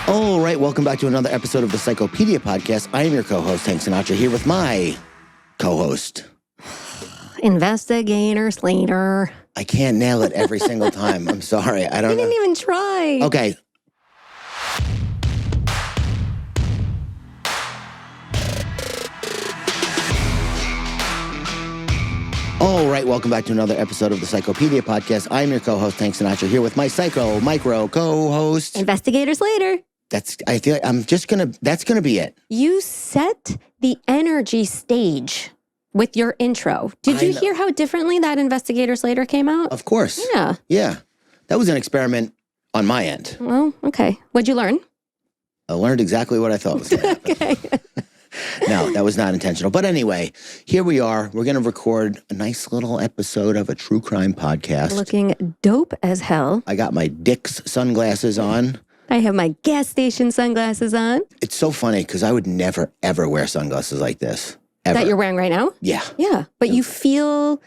All right, welcome back to another episode of the Psychopedia podcast. I am your co-host, Hank Sinatra, here with my co-host. Investigator Slater. I can't nail it every single time. I'm sorry. I don't know. You didn't even try. Okay. All right, welcome back to another episode of the Psychopedia podcast. I'm your co-host, Hank Sinatra, here with my psycho micro co-host. Investigator Slater. I feel like that's gonna be it. You set the energy stage with your intro. Did you hear how differently that Investigator Slater came out? Of course. Yeah. Yeah. That was an experiment on my end. Well, okay. What'd you learn? I learned exactly what I thought was going to happen. Okay. No, that was not intentional. But anyway, here we are. We're going to record a nice little episode of a true crime podcast. Looking dope as hell. I got my Dick's sunglasses on. I have my gas station sunglasses on. It's so funny because I would never, ever wear sunglasses like this. Ever. That you're wearing right now? Yeah. Yeah. But you feel,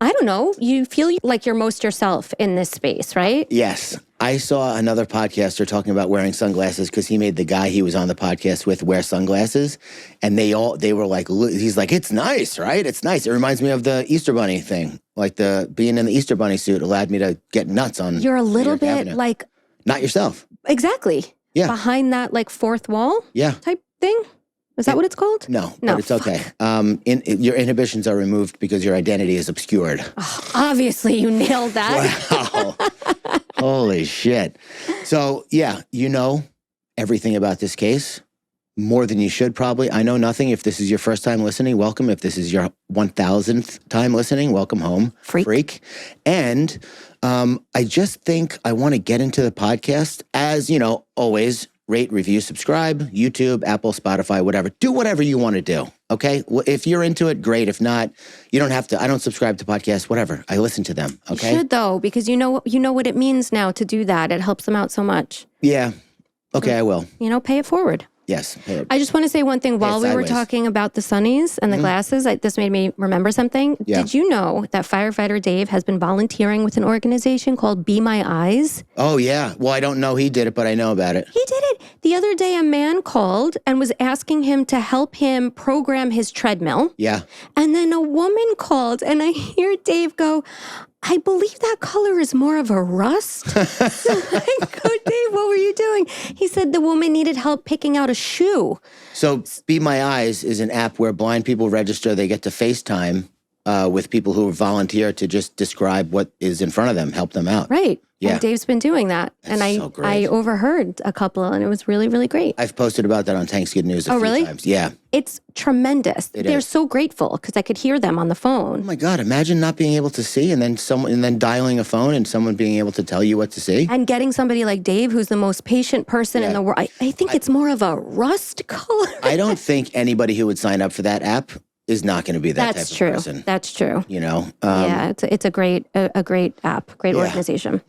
I don't know, you feel like you're most yourself in this space, right? Yes. I saw another podcaster talking about wearing sunglasses because he made the guy he was on the podcast with wear sunglasses. And they were like, he's like, it's nice, right? It's nice. It reminds me of the Easter Bunny thing. Like being in the Easter Bunny suit allowed me to get nuts on. You're a little bit cabinet. Like. Not yourself. Exactly. Yeah. Behind that like fourth wall. Yeah. Type thing. Is that what it's called? No, but it's okay. Your inhibitions are removed because your identity is obscured. Oh, obviously, you nailed that. Wow. Holy shit. So, yeah, you know everything about this case, more than you should probably. I know nothing. If this is your first time listening, welcome. If this is your 1000th time listening, welcome home. Freak. And I just think I want to get into the podcast as, you know, always. Rate, review, subscribe, YouTube, Apple, Spotify, whatever. Do whatever you want to do, okay? If you're into it, great. If not, you don't have to. I don't subscribe to podcasts, whatever. I listen to them, okay? You should, though, because you know what it means now to do that. It helps them out so much. Yeah. Okay, I will. You know, pay it forward. Yes. I just want to say one thing. While we were talking about the sunnies and the glasses, this made me remember something. Yeah. Did you know that firefighter Dave has been volunteering with an organization called Be My Eyes? Oh, yeah. Well, I don't know he did it, but I know about it. He did it. The other day, a man called and was asking him to help him program his treadmill. Yeah. And then a woman called, and I hear Dave go, I believe that color is more of a rust. So I go, Dave, what were you doing? He said the woman needed help picking out a shoe. So Be My Eyes is an app where blind people register. They get to FaceTime with people who volunteer to just describe what is in front of them, help them out. Right. Yeah. And Dave's been doing that. That's and so great. I overheard a couple, and it was really, really great. I've posted about that on Tank's Good News a few times. Yeah. It's tremendous. They're so grateful because I could hear them on the phone. Oh my God, imagine not being able to see and then dialing a phone and someone being able to tell you what to see. And getting somebody like Dave, who's the most patient person in the world. I think it's more of a rust color. I don't think anybody who would sign up for that app is not going to be that type of person. That's true. You know? Yeah, it's a great app, great organization.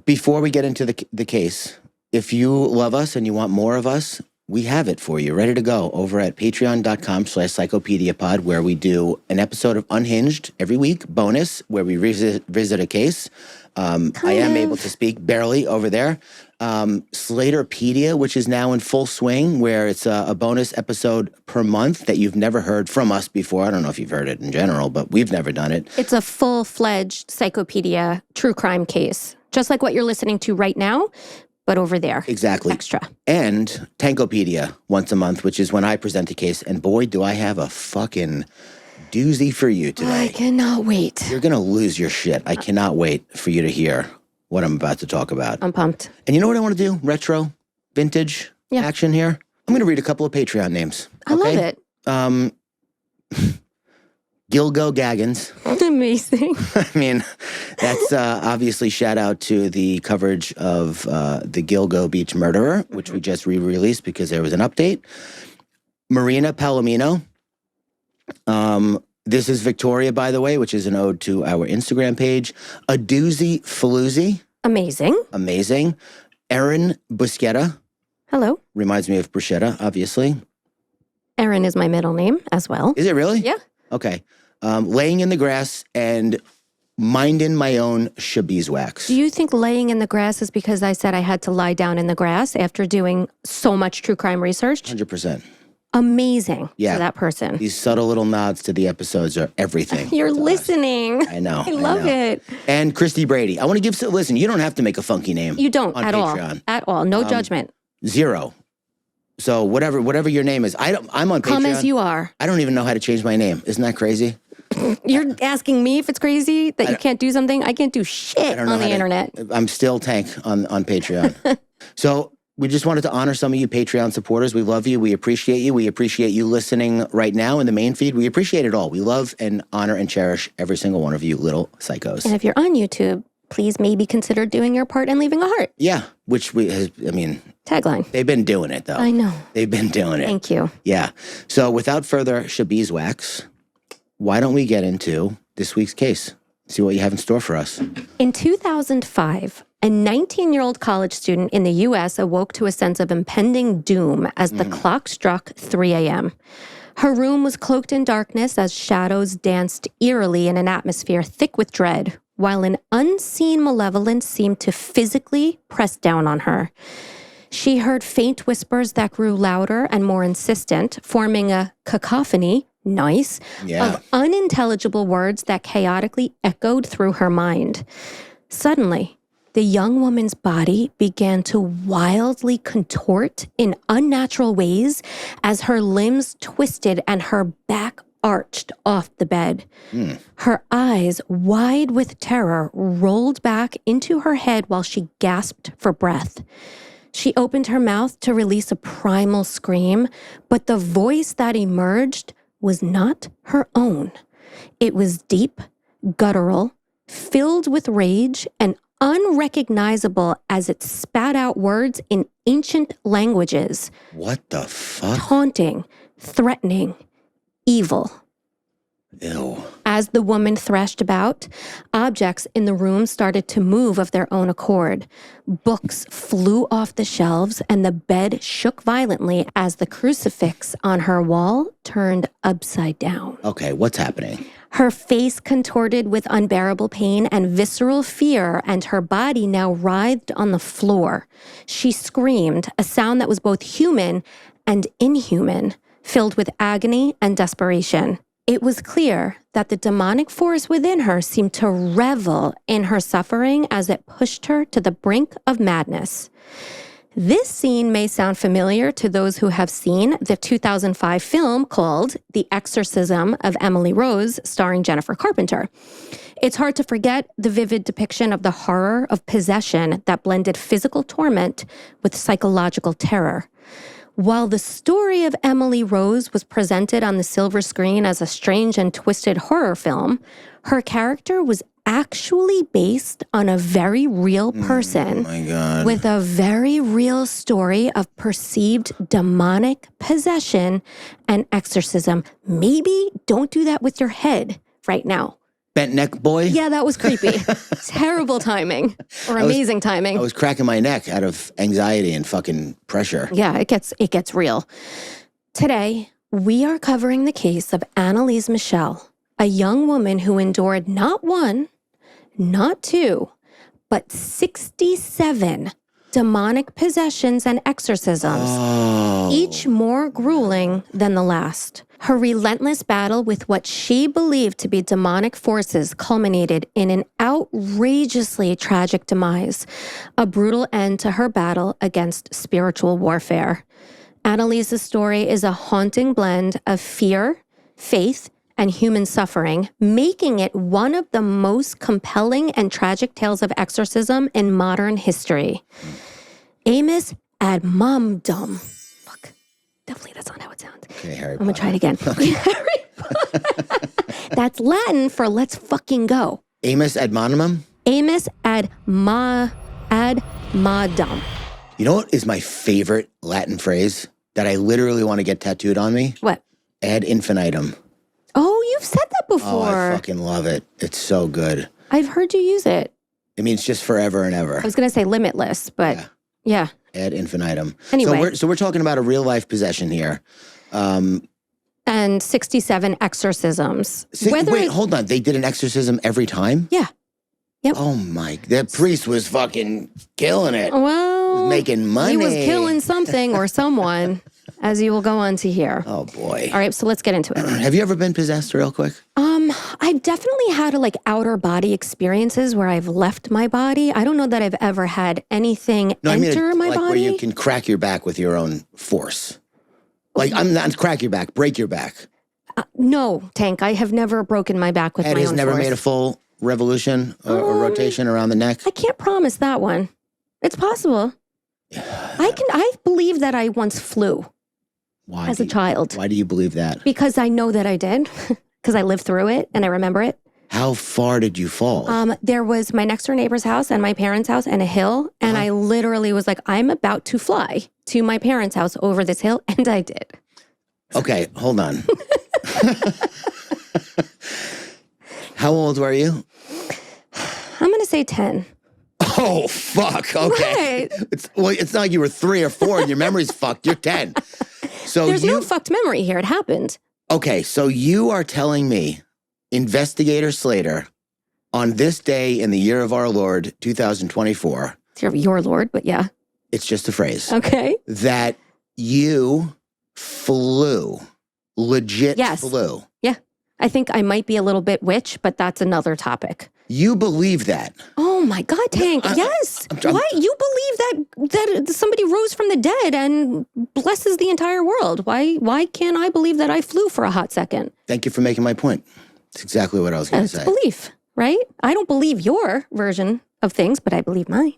Before we get into the case, if you love us and you want more of us, we have it for you, ready to go, over at patreon.com/psychopediapod, where we do an episode of Unhinged every week, bonus, where we visit a case. I am able to speak barely over there. Slaterpedia, which is now in full swing, where it's a bonus episode per month that you've never heard from us before. I don't know if you've heard it in general, but we've never done it. It's a full-fledged Psychopedia true crime case, just like what you're listening to right now, but over there. Exactly. Extra. And Tankopedia once a month, which is when I present a case. And boy, do I have a fucking doozy for you today. I cannot wait. You're going to lose your shit. I cannot wait for you to hear what I'm about to talk about. I'm pumped. And you know what I want to do? Retro, vintage action here. I'm going to read a couple of Patreon names. I love it. Gilgo Gaggins. Amazing. I mean, that's obviously shout out to the coverage of the Gilgo Beach murderer, which we just re-released because there was an update. Marina Palomino. This is Victoria, by the way, which is an ode to our Instagram page. A Doozy Faloozy. Amazing. Erin Busquetta. Hello. Reminds me of bruschetta, obviously. Erin is my middle name as well. Is it really? Yeah. Okay. Laying in the grass and minding my own beeswax. Do you think laying in the grass is because I said I had to lie down in the grass after doing so much true crime research? 100%. Amazing for Yeah. that person. These subtle little nods to the episodes are everything. You're listening. I know. I love it. And Christy Brady. I want to give, listen, you don't have to make a funky name. You don't on at Patreon. all. At all. No judgment. 0. So whatever your name is. I'm on Patreon. Come as you are. I don't even know how to change my name. Isn't that crazy? You're asking me if it's crazy that you can't do something? I can't do shit on the internet. I'm still Tank on Patreon. So we just wanted to honor some of you Patreon supporters. We love you. We appreciate you. We appreciate you listening right now in the main feed. We appreciate it all. We love and honor and cherish every single one of you little psychos. And if you're on YouTube, please maybe consider doing your part and leaving a heart. Yeah, which Tagline. they've been doing it though. I know. They've been doing it. Thank you. Yeah. So without further beeswax, why don't we get into this week's case? See what you have in store for us. In 2005, a 19-year-old college student in the U.S. awoke to a sense of impending doom as the clock struck 3 a.m. Her room was cloaked in darkness as shadows danced eerily in an atmosphere thick with dread, while an unseen malevolence seemed to physically press down on her. She heard faint whispers that grew louder and more insistent, forming a cacophony, of unintelligible words that chaotically echoed through her mind. Suddenly, the young woman's body began to wildly contort in unnatural ways as her limbs twisted and her back arched off the bed. Her eyes, wide with terror, rolled back into her head while she gasped for breath. She opened her mouth to release a primal scream, but the voice that emerged was not her own. It was deep, guttural, filled with rage, and unrecognizable as it spat out words in ancient languages. What the fuck? Taunting, threatening, evil. Ew. As the woman thrashed about, objects in the room started to move of their own accord. Books flew off the shelves, and the bed shook violently as the crucifix on her wall turned upside down. Okay, what's happening? Her face contorted with unbearable pain and visceral fear, and her body now writhed on the floor. She screamed, a sound that was both human and inhuman, filled with agony and desperation. It was clear that the demonic force within her seemed to revel in her suffering as it pushed her to the brink of madness. This scene may sound familiar to those who have seen the 2005 film called The Exorcism of Emily Rose, starring Jennifer Carpenter. It's hard to forget the vivid depiction of the horror of possession that blended physical torment with psychological terror. While the story of Emily Rose was presented on the silver screen as a strange and twisted horror film, her character was actually based on a very real person with a very real story of perceived demonic possession and exorcism. Maybe don't do that with your head right now. Bent neck boy? Yeah, that was creepy. Terrible timing or amazing timing. I was cracking my neck out of anxiety and fucking pressure. Yeah, it gets real. Today, we are covering the case of Anneliese Michel, a young woman who endured not one, not two, but 67 demonic possessions and exorcisms, each more grueling than the last. Her relentless battle with what she believed to be demonic forces culminated in an outrageously tragic demise, a brutal end to her battle against spiritual warfare. Anneliese's story is a haunting blend of fear, faith, and human suffering, making it one of the most compelling and tragic tales of exorcism in modern history. Amos ad mamdum. Fuck. Definitely that's not how it sounds. Okay, Harry I'm going to try it again. That's Latin for let's fucking go. Amos ad monimum? Amos ad madum. You know what is my favorite Latin phrase that I literally want to get tattooed on me? What? Ad infinitum. Oh, you've said that before. Oh, I fucking love it. It's so good. I've heard you use it. It means just forever and ever. I was going to say limitless, but yeah. Ad infinitum. Anyway. So we're talking about a real life possession here. and 67 exorcisms. Wait, hold on. They did an exorcism every time? Yeah. Yep. Oh my, that priest was fucking killing it. Well, making money. He was killing something or someone, as you will go on to hear. Oh boy. All right, so let's get into it. Have you ever been possessed real quick? I've definitely had outer body experiences where I've left my body. I don't know that I've ever had anything enter my body. Where you can crack your back with your own force. Like, I'm not crack your back, break your back. No, Tank, I have never broken my back with my own force. Head has never made a full revolution or rotation around the neck? I can't promise that one. It's possible. I believe that I once flew as a child. Why do you believe that? Because I know that I did. Because I lived through it and I remember it. How far did you fall? There was my next door neighbor's house and my parents' house and a hill. And I literally was like, I'm about to fly to my parents' house over this hill. And I did. Okay, hold on. How old were you? I'm going to say 10. Oh, fuck. Okay. Right. It's not like you were 3 or 4 and your memory's fucked. You're 10. So There's no fucked memory here. It happened. Okay, so you are telling me, Investigator Slater, on this day in the year of our Lord, 2024. It's your Lord, but yeah. It's just a phrase. Okay. That you flew. Legit flew. Yeah. I think I might be a little bit witch, but that's another topic. You believe that? Oh my God, Tank! Yes. Why you believe that somebody rose from the dead and blesses the entire world? Why can't I believe that I flew for a hot second? Thank you for making my point. That's exactly what I was going to say. It's belief, right? I don't believe your version of things, but I believe mine.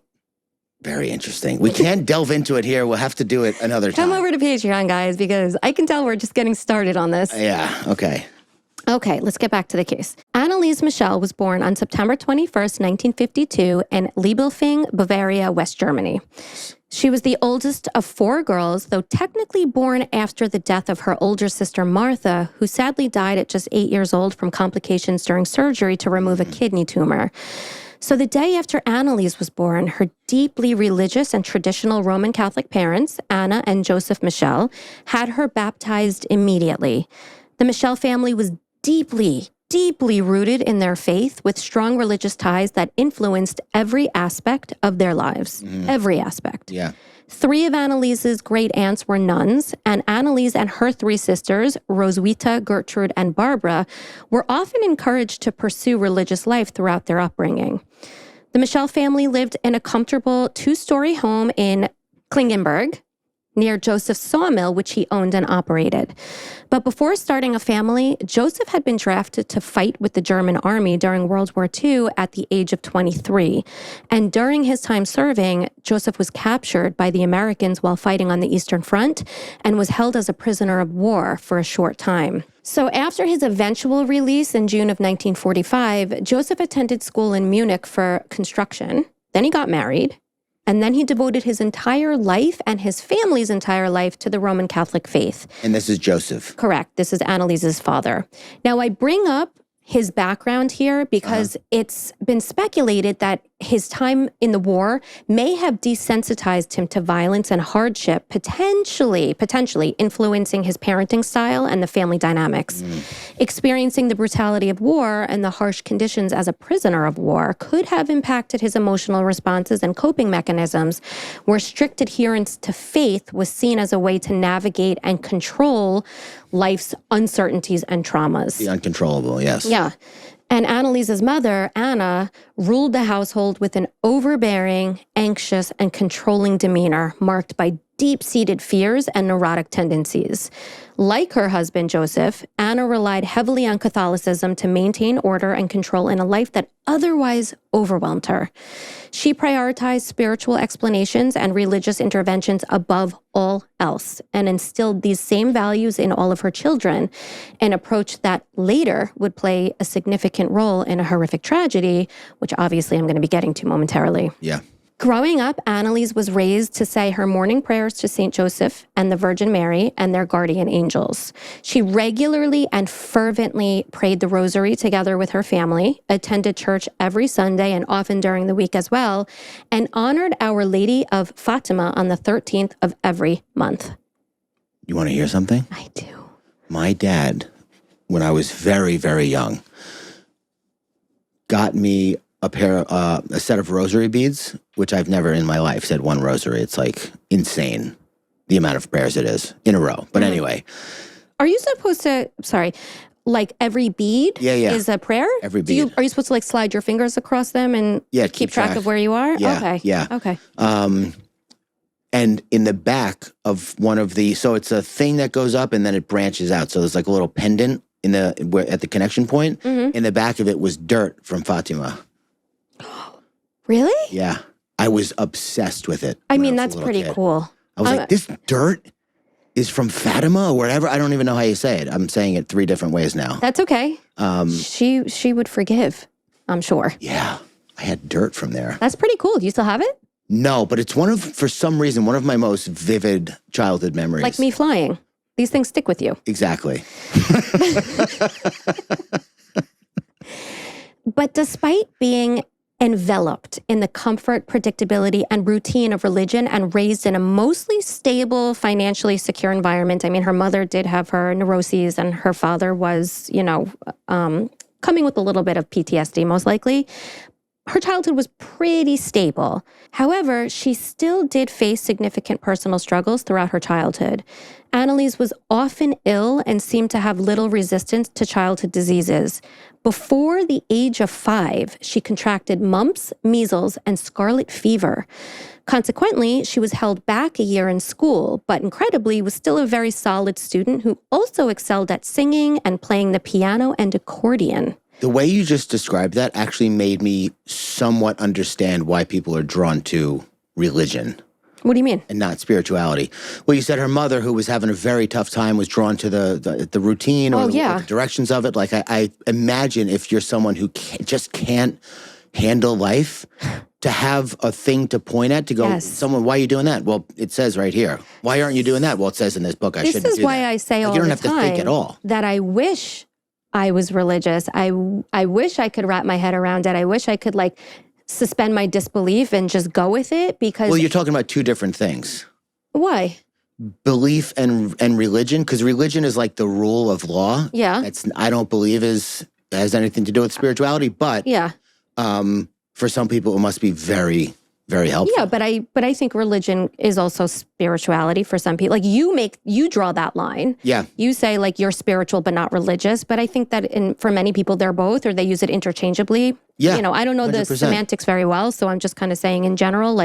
Very interesting. We can't delve into it here. We'll have to do it another time. Come over to Patreon, guys, because I can tell we're just getting started on this. Yeah. Okay. Okay, let's get back to the case. Anneliese Michel was born on September 21st, 1952 in Liebelfing, Bavaria, West Germany. She was the oldest of 4 girls, though technically born after the death of her older sister Martha, who sadly died at just 8 years old from complications during surgery to remove a kidney tumor. So the day after Anneliese was born, her deeply religious and traditional Roman Catholic parents, Anna and Joseph Michel, had her baptized immediately. The Michel family was deeply rooted in their faith with strong religious ties that influenced every aspect of their lives. Every aspect. Yeah. 3 of Anneliese's great aunts were nuns, and Anneliese and her 3 sisters, Roswitha, Gertrude, and Barbara, were often encouraged to pursue religious life throughout their upbringing. The Michel family lived in a comfortable 2-story home in Klingenberg, near Joseph's sawmill, which he owned and operated. But before starting a family, Joseph had been drafted to fight with the German army during World War II at the age of 23. And during his time serving, Joseph was captured by the Americans while fighting on the Eastern Front and was held as a prisoner of war for a short time. So after his eventual release in June of 1945, Joseph attended school in Munich for construction. Then he got married. And then he devoted his entire life and his family's entire life to the Roman Catholic faith. And this is Joseph. Correct. This is Anneliese's father. Now, I bring up his background here because it's been speculated that his time in the war may have desensitized him to violence and hardship, potentially influencing his parenting style and the family dynamics. Experiencing the brutality of war and the harsh conditions as a prisoner of war could have impacted his emotional responses and coping mechanisms, where strict adherence to faith was seen as a way to navigate and control life's uncertainties and traumas. The uncontrollable, yes. Yeah. And Anneliese's mother, Anna, ruled the household with an overbearing, anxious, and controlling demeanor marked by deep-seated fears and neurotic tendencies. Like her husband, Joseph, Anna relied heavily on Catholicism to maintain order and control in a life that otherwise overwhelmed her. She prioritized spiritual explanations and religious interventions above all else and instilled these same values in all of her children, an approach that later would play a significant role in a horrific tragedy, which obviously I'm going to be getting to momentarily. Yeah. Growing up, Anneliese was raised to say her morning prayers to St. Joseph and the Virgin Mary and their guardian angels. She regularly and fervently prayed the rosary together with her family, attended church every Sunday and often during the week as well, and honored Our Lady of Fatima on the 13th of every month. You want to hear something? I do. My dad, when I was very, very young, got me a set of rosary beads, which I've never in my life said one rosary. It's like insane the amount of prayers it is in a row. But anyway. Are you supposed to, like every bead is a prayer? Every bead. Are you supposed to like slide your fingers across them and keep track of where you are? Yeah, okay. Yeah. Okay. And in the back of one of so it's a thing that goes up and then it branches out. So there's like a little pendant at the connection point. Mm-hmm. In the back of it was dirt from Fatima. Really? Yeah. I was obsessed with it. I mean, that's pretty cool. I was like, this dirt is from Fatima or whatever. I don't even know how you say it. I'm saying it 3 different ways now. That's okay. She would forgive, I'm sure. Yeah. I had dirt from there. That's pretty cool. Do you still have it? No, but it's for some reason, one of my most vivid childhood memories. Like me flying. These things stick with you. Exactly. But despite being enveloped in the comfort, predictability, and routine of religion and raised in a mostly stable, financially secure environment. I mean, her mother did have her neuroses and her father was, coming with a little bit of PTSD, most likely. Her childhood was pretty stable. However, she still did face significant personal struggles throughout her childhood. Anneliese was often ill and seemed to have little resistance to childhood diseases. Before the age of 5, she contracted mumps, measles, and scarlet fever. Consequently, she was held back a year in school, but incredibly was still a very solid student who also excelled at singing and playing the piano and accordion. The way you just described that actually made me somewhat understand why people are drawn to religion. What do you mean? And not spirituality. Well, you said her mother, who was having a very tough time, was drawn to the routine or the directions of it. Like, I imagine if you're someone who just can't handle life, to have a thing to point at, to go, someone, why are you doing that? Well, it says right here. Why aren't you doing that? Well, it says in this book, I shouldn't do that. This is why I say all the time. You don't have to think at all. That I wish I was religious. I wish I could wrap my head around it. I wish I could suspend my disbelief and just go with it because... Well, you're talking about 2 different things. Why? Belief and religion, because religion is like the rule of law. Yeah. I don't believe has anything to do with spirituality, but for some people it must be very, very helpful. Yeah, but I think religion is also spirituality for some people. Like you draw that line. Yeah. You say you're spiritual but not religious, but I think that for many people they're both, or they use it interchangeably. Yeah. I don't know 100%. The semantics very well, so I'm just kind of saying in general,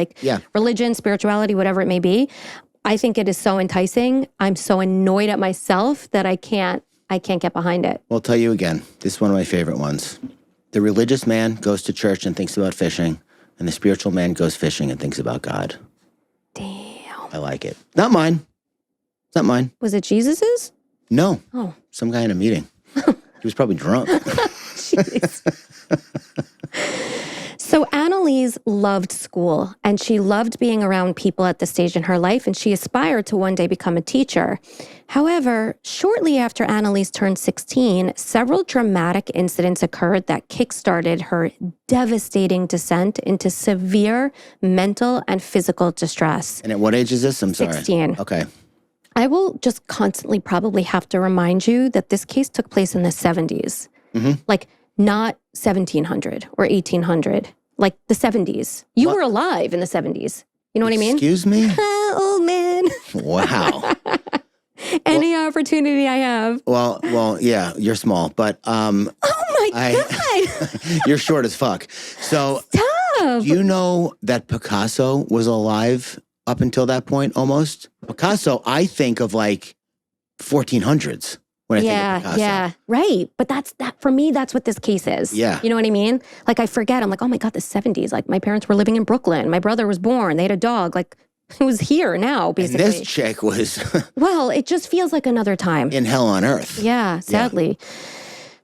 religion, spirituality, whatever it may be. I think it is so enticing. I'm so annoyed at myself that I can't get behind it. Well, I'll tell you again. This is one of my favorite ones. The religious man goes to church and thinks about fishing. And the spiritual man goes fishing and thinks about God. Damn. I like it. Not mine. It's not mine. Was it Jesus's? No. Oh. Some guy in a meeting. He was probably drunk. Jeez. So Anneliese loved school, and she loved being around people at this stage in her life, and she aspired to one day become a teacher. However, shortly after Anneliese turned 16, several dramatic incidents occurred that kickstarted her devastating descent into severe mental and physical distress. And at what age is this? I'm sorry. 16. Okay. I will just constantly probably have to remind you that this case took place in the 70s. Mm-hmm. Not 1700 or 1800. Like the 70s. You were alive in the 70s. You know what I mean? Excuse me? Old man. Wow. Any opportunity I have. Well, yeah, you're small, but oh my God. You're short as fuck. So Stop. Do you know that Picasso was alive up until that point almost? Picasso, I think of 1400s. When I think of Picasso. Yeah, right. But that for me, that's what this case is. Yeah. You know what I mean? I forget. I'm oh my God, the 70s. My parents were living in Brooklyn. My brother was born. They had a dog. It was here now, basically. And this chick was... Well, it just feels like another time. In hell on earth. Yeah, sadly. Yeah.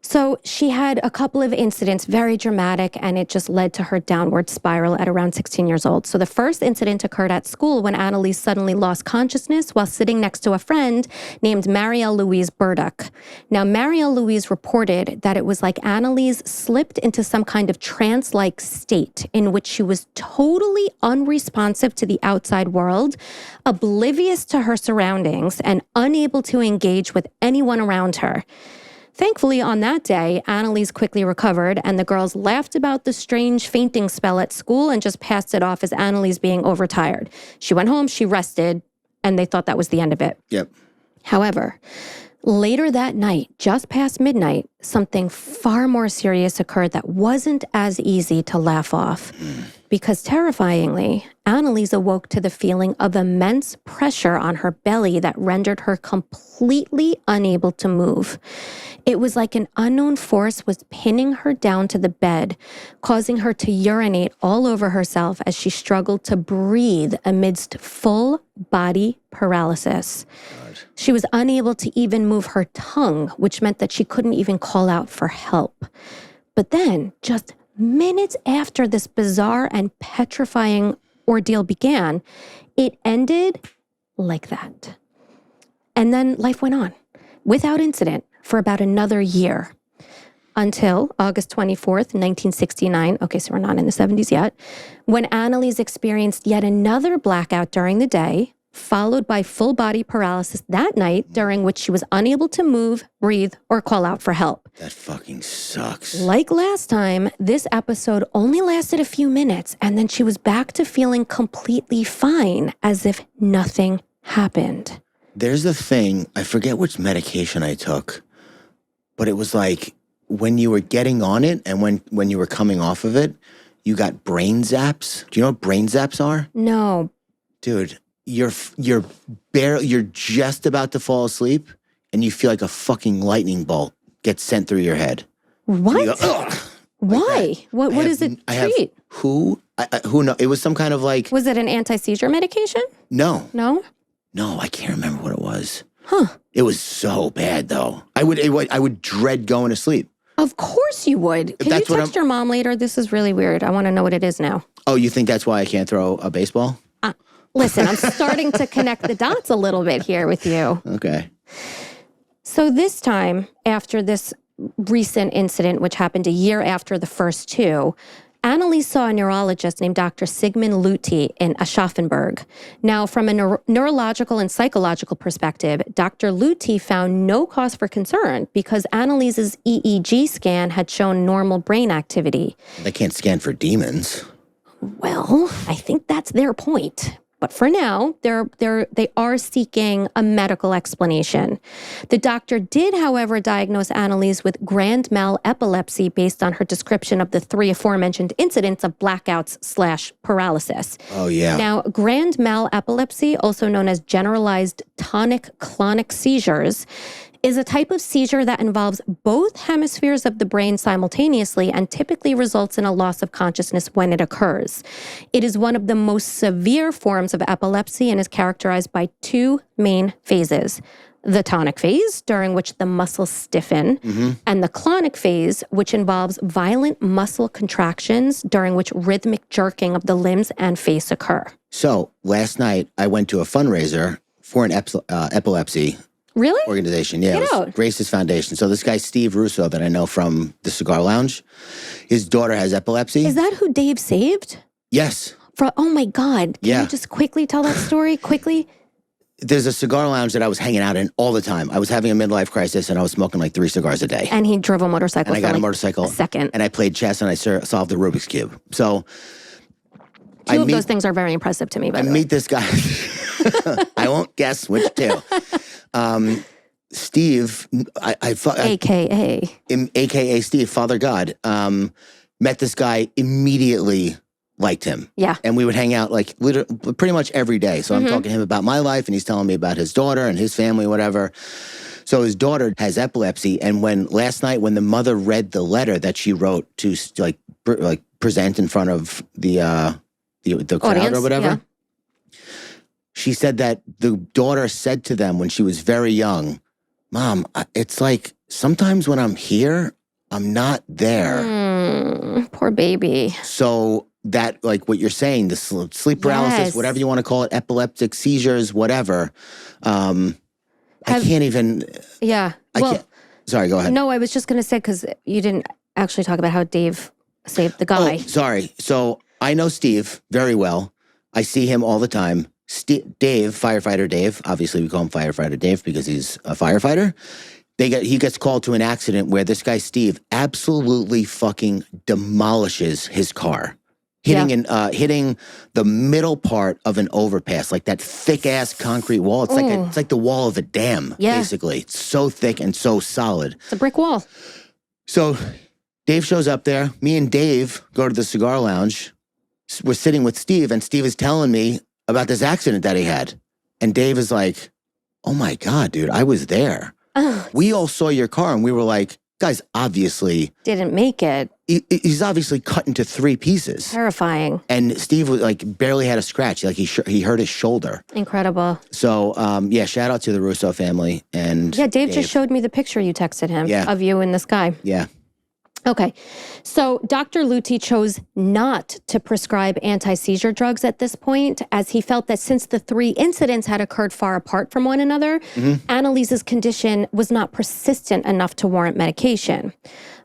So she had a couple of incidents, very dramatic, and it just led to her downward spiral at around 16 years old. So the first incident occurred at school when Anneliese suddenly lost consciousness while sitting next to a friend named Marielle Louise Burdock. Now, Marielle Louise reported that it was like Anneliese slipped into some kind of trance-like state in which she was totally unresponsive to the outside world, oblivious to her surroundings, and unable to engage with anyone around her. Thankfully, on that day, Anneliese quickly recovered, and the girls laughed about the strange fainting spell at school and just passed it off as Anneliese being overtired. She went home, she rested, and they thought that was the end of it. Yep. However, later that night, just past midnight, something far more serious occurred that wasn't as easy to laugh off. Because terrifyingly, Anneliese awoke to the feeling of immense pressure on her belly that rendered her completely unable to move. It was like an unknown force was pinning her down to the bed, causing her to urinate all over herself as she struggled to breathe amidst full body paralysis. God. She was unable to even move her tongue, which meant that she couldn't even call out for help. But then, just minutes after this bizarre and petrifying ordeal began, it ended like that. And then life went on, without incident, for about another year. Until August 24th, 1969, okay, so we're not in the 70s yet, when Anneliese experienced yet another blackout during the day, followed by full body paralysis that night, during which she was unable to move, breathe, or call out for help. That fucking sucks. Like last time, this episode only lasted a few minutes, and then she was back to feeling completely fine, as if nothing happened. There's a thing, I forget which medication I took, but it was like when you were getting on it and when you were coming off of it, you got brain zaps. Do you know what brain zaps are? No. Dude, you're just about to fall asleep and you feel like a fucking lightning bolt gets sent through your head. What? You go, ugh, Why? like what does it treat? Who knows? It was some kind of like... Was it an anti-seizure medication? No. No? No, I can't remember what it was. Huh. It was so bad though. I would dread going to sleep. Of course you would. Can you text your mom later? This is really weird. I want to know what it is now. Oh, you think that's why I can't throw a baseball? Listen, I'm starting to connect the dots a little bit here with you. Okay. So this time, after this recent incident, which happened a year after the first two, Anneliese saw a neurologist named Dr. Sigmund Luthi in Aschaffenburg. Now, from a neurological and psychological perspective, Dr. Luthi found no cause for concern because Anneliese's EEG scan had shown normal brain activity. They can't scan for demons. Well, I think that's their point. But for now, they are seeking a medical explanation. The doctor did, however, diagnose Anneliese with grand mal epilepsy based on her description of the three aforementioned incidents of blackouts / paralysis. Oh, yeah. Now, grand mal epilepsy, also known as generalized tonic-clonic seizures, is a type of seizure that involves both hemispheres of the brain simultaneously and typically results in a loss of consciousness when it occurs. It is one of the most severe forms of epilepsy and is characterized by two main phases. The tonic phase, during which the muscles stiffen, and the clonic phase, which involves violent muscle contractions during which rhythmic jerking of the limbs and face occur. So last night, I went to a fundraiser for an epilepsy Really? organization. Yeah, it was Grace's Foundation. So this guy, Steve Russo, that I know from the Cigar Lounge, his daughter has epilepsy. Is that who Dave saved? Yes. Oh my God. Can you just quickly tell that story? Quickly? There's a cigar lounge that I was hanging out in all the time. I was having a midlife crisis and I was smoking like 3 cigars a day. And he drove a motorcycle. And I got a motorcycle. A second. And I played chess and I solved the Rubik's Cube. So Two of those things are very impressive to me, by the way. I meet this guy. I won't guess which two. Steve, AKA Steve, Father God, met this guy, immediately liked him. Yeah. And we would hang out like pretty much every day. So I'm talking to him about my life and he's telling me about his daughter and his family, whatever. So his daughter has epilepsy. And last night when the mother read the letter that she wrote to like present in front of the crowd audience, or whatever, she said that the daughter said to them when she was very young, Mom, it's like sometimes when I'm here, I'm not there. Poor baby. So that, like what you're saying, the sleep paralysis, whatever you want to call it, epileptic seizures, whatever. I can't even. Yeah. Sorry, go ahead. No, I was just going to say, because you didn't actually talk about how Dave saved the guy. Oh, sorry. So I know Steve very well. I see him all the time. Dave, firefighter Dave, obviously we call him firefighter Dave because he's a firefighter. He gets called to an accident where this guy Steve absolutely fucking demolishes his car, hitting the middle part of an overpass, like that thick ass concrete wall. It's like the wall of a dam, basically. It's so thick and so solid. It's a brick wall. So Dave shows up there. Me and Dave go to the cigar lounge. We're sitting with Steve, and Steve is telling me about this accident that he had. And Dave is like, "Oh my God, dude, I was there. We all saw your car," and we were like, "Guys, obviously didn't make it. He's obviously cut into 3 pieces." Terrifying. And Steve was like barely had a scratch. Like he hurt his shoulder. Incredible. So shout out to the Russo family. And Dave just showed me the picture you texted him of you and this guy. Yeah. Okay, so Dr. Luti chose not to prescribe anti-seizure drugs at this point, as he felt that since the 3 incidents had occurred far apart from one another, Anneliese's condition was not persistent enough to warrant medication.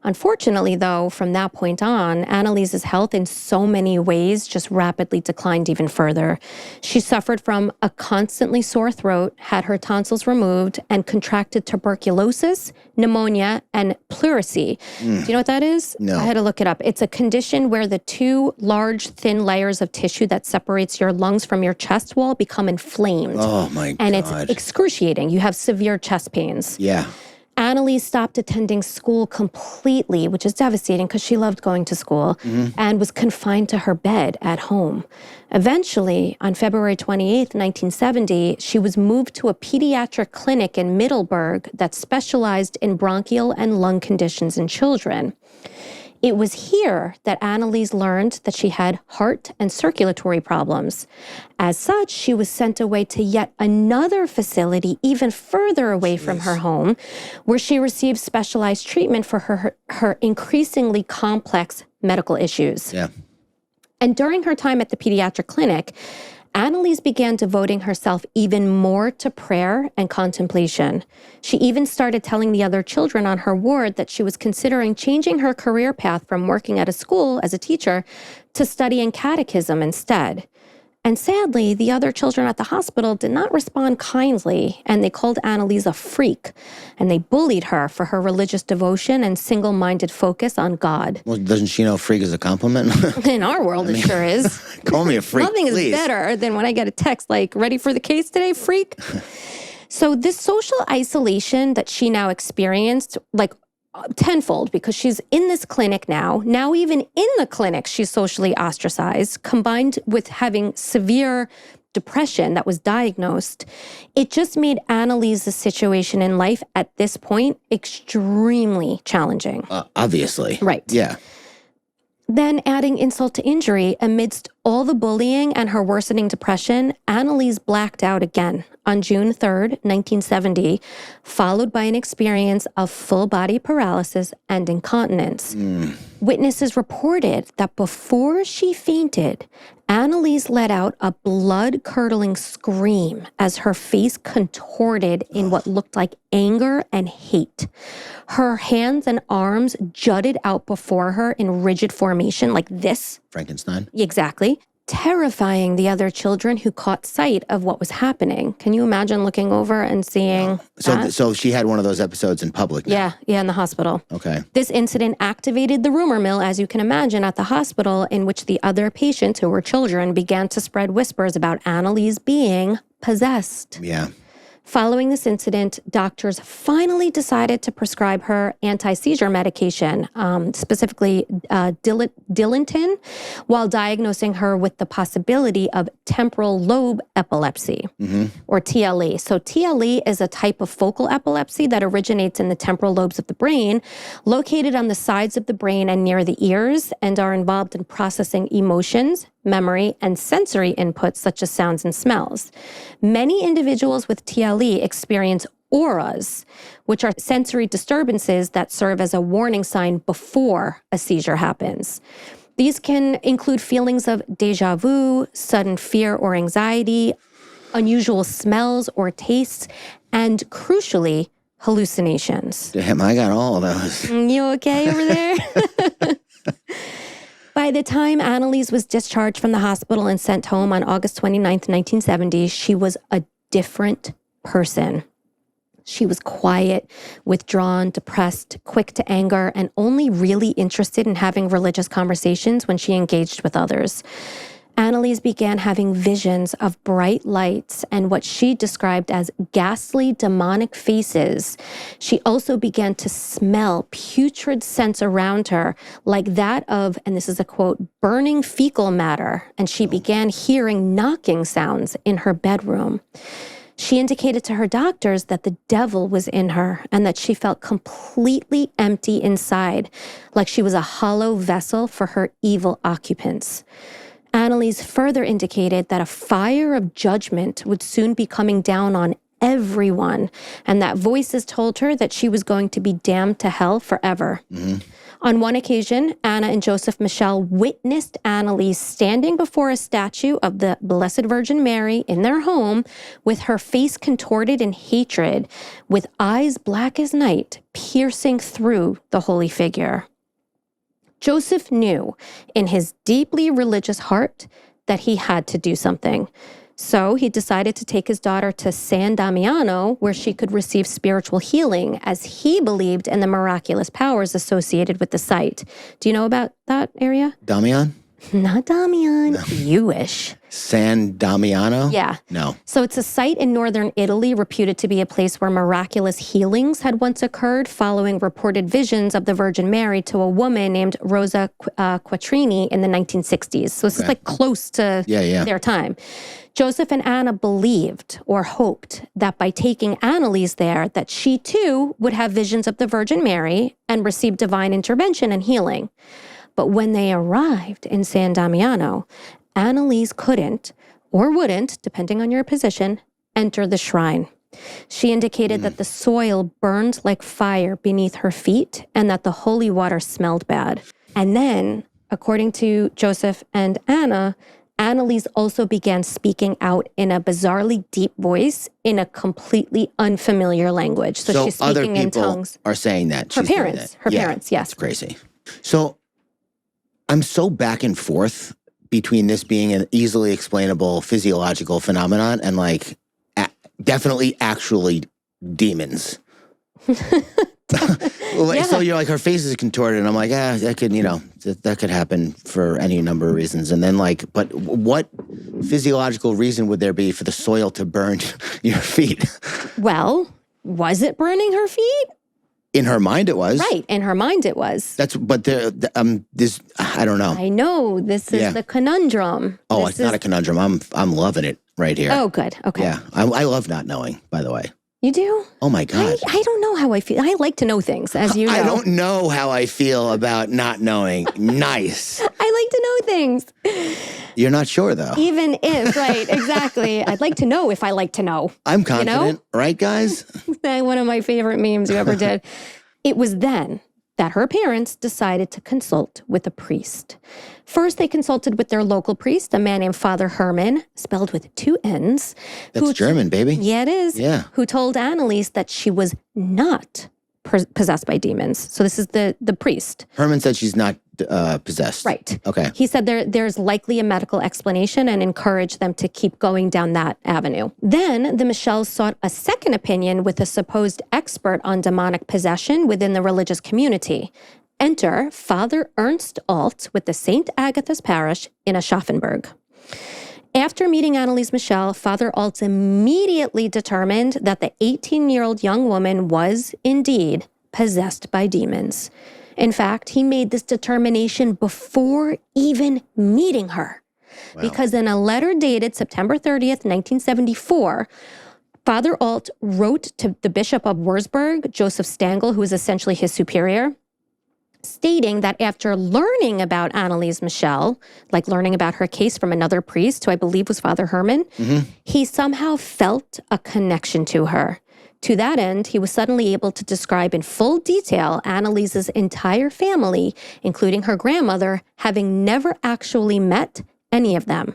Unfortunately, though, from that point on, Anneliese's health in so many ways just rapidly declined even further. She suffered from a constantly sore throat, had her tonsils removed, and contracted tuberculosis, pneumonia, and pleurisy. Do you know what that is? No. I had to look it up. It's a condition where the 2 large, thin layers of tissue that separates your lungs from your chest wall become inflamed. Oh, my God. And it's excruciating. You have severe chest pains. Yeah. Anneliese stopped attending school completely, which is devastating because she loved going to school, and was confined to her bed at home. Eventually, on February 28th, 1970, she was moved to a pediatric clinic in Middleburg that specialized in bronchial and lung conditions in children. It was here that Anneliese learned that she had heart and circulatory problems. As such, she was sent away to yet another facility even further away from her home, where she received specialized treatment for her increasingly complex medical issues. Yeah. And during her time at the pediatric clinic, Anneliese began devoting herself even more to prayer and contemplation. She even started telling the other children on her ward that she was considering changing her career path from working at a school as a teacher to studying catechism instead. And sadly, the other children at the hospital did not respond kindly, and they called Anneliese a freak, and they bullied her for her religious devotion and single-minded focus on God. Well, doesn't she know freak is a compliment? In our world, it sure is. Call me a freak, Nothing please. is better than when I get a text like, "Ready for the case today, freak?" So this social isolation that she now experienced, like, tenfold, because she's in this clinic now. Now, even in the clinic, she's socially ostracized, combined with having severe depression that was diagnosed. It just made Anneliese's situation in life at this point extremely challenging. Obviously. Right. Yeah. Then, adding insult to injury, amidst all the bullying and her worsening depression, Anneliese blacked out again on June 3rd, 1970, followed by an experience of full-body paralysis and incontinence. Witnesses reported that before she fainted, Anneliese let out a blood-curdling scream as her face contorted in what looked like anger and hate. Her hands and arms jutted out before her in rigid formation like this. Frankenstein. Exactly. Terrifying the other children who caught sight of what was happening. Can you imagine looking over and seeing that? So she had one of those episodes in public now. Yeah, in the hospital. Okay. This incident activated the rumor mill, as you can imagine, at the hospital, in which the other patients, who were children, began to spread whispers about Anneliese being possessed. Yeah. Following this incident, doctors finally decided to prescribe her anti-seizure medication, specifically Dilantin, while diagnosing her with the possibility of temporal lobe epilepsy, or TLE. So TLE is a type of focal epilepsy that originates in the temporal lobes of the brain, located on the sides of the brain and near the ears, and are involved in processing emotions, memory, and sensory inputs such as sounds and smells. Many individuals with TLE experience auras, which are sensory disturbances that serve as a warning sign before a seizure happens. These can include feelings of déjà vu, sudden fear or anxiety, unusual smells or tastes, and crucially, hallucinations. Damn, I got all of those. You okay over there? By the time Anneliese was discharged from the hospital and sent home on August 29th, 1970, she was a different person. She was quiet, withdrawn, depressed, quick to anger, and only really interested in having religious conversations when she engaged with others. Anneliese began having visions of bright lights and what she described as ghastly demonic faces. She also began to smell putrid scents around her, like that of, and this is a quote, burning fecal matter, and she began hearing knocking sounds in her bedroom. She indicated to her doctors that the devil was in her and that she felt completely empty inside, like she was a hollow vessel for her evil occupants. Anneliese further indicated that a fire of judgment would soon be coming down on everyone, and that voices told her that she was going to be damned to hell forever. Mm-hmm. On one occasion, Anna and Joseph Michel witnessed Anneliese standing before a statue of the Blessed Virgin Mary in their home with her face contorted in hatred, with eyes black as night piercing through the holy figure. Joseph knew in his deeply religious heart that he had to do something. So he decided to take his daughter to San Damiano, where she could receive spiritual healing, as he believed in the miraculous powers associated with the site. Do you know about that area? Damian? Not Damian. No. You wish. San Damiano? Yeah. No. So it's a site in northern Italy reputed to be a place where miraculous healings had once occurred following reported visions of the Virgin Mary to a woman named Rosa Quattrini in the 1960s. So this is like close to their time. Joseph and Anna believed or hoped that by taking Anneliese there, that she too would have visions of the Virgin Mary and receive divine intervention and healing. But when they arrived in San Damiano, Anneliese couldn't, or wouldn't, depending on your position, enter the shrine. She indicated that the soil burned like fire beneath her feet and that the holy water smelled bad. And then, according to Joseph and Anna, Anneliese also began speaking out in a bizarrely deep voice in a completely unfamiliar language. So she's speaking in tongues. Are saying that. Her parents, yes. That's crazy. So I'm so back and forth between this being an easily explainable physiological phenomenon and like definitely actually demons. So you're like, her face is contorted, and I'm like, that could, that could happen for any number of reasons. And then like, but what physiological reason would there be for the soil to burn your feet? Well, was it burning her feet? In her mind, it was. Right, in her mind, it was. This, I don't know. I know, this is the conundrum. Oh, it's not a conundrum. I'm loving it right here. Oh, good, okay. Yeah, I love not knowing, by the way. You do? Oh my God. I don't know how I feel. I like to know things, as you know. I don't know how I feel about not knowing. Nice. I like to know things. You're not sure, though. Even if, right, exactly. I'd like to know if I like to know. I'm confident, right, guys? One of my favorite memes you ever did. It was then that her parents decided to consult with a priest. First, they consulted with their local priest, a man named Father Herman, spelled with 2 N's. That's German, baby. Yeah, it is. Yeah. Who told Anneliese that she was not possessed by demons. So this is the priest. Herman said she's not possessed. Right. Okay. He said there's likely a medical explanation and encouraged them to keep going down that avenue. Then the Michels sought a second opinion with a supposed expert on demonic possession within the religious community. Enter Father Ernst Alt with the St. Agatha's Parish in Aschaffenburg. After meeting Anneliese Michel, Father Alt immediately determined that the 18-year-old young woman was indeed possessed by demons. In fact, he made this determination before even meeting her. Wow. Because in a letter dated September 30th, 1974, Father Alt wrote to the Bishop of Würzburg, Joseph Stangl, who was essentially his superior, stating that after learning about Anneliese Michel, like learning about her case from another priest, who I believe was Father Herman, he somehow felt a connection to her. To that end, he was suddenly able to describe in full detail Anneliese's entire family, including her grandmother, having never actually met any of them.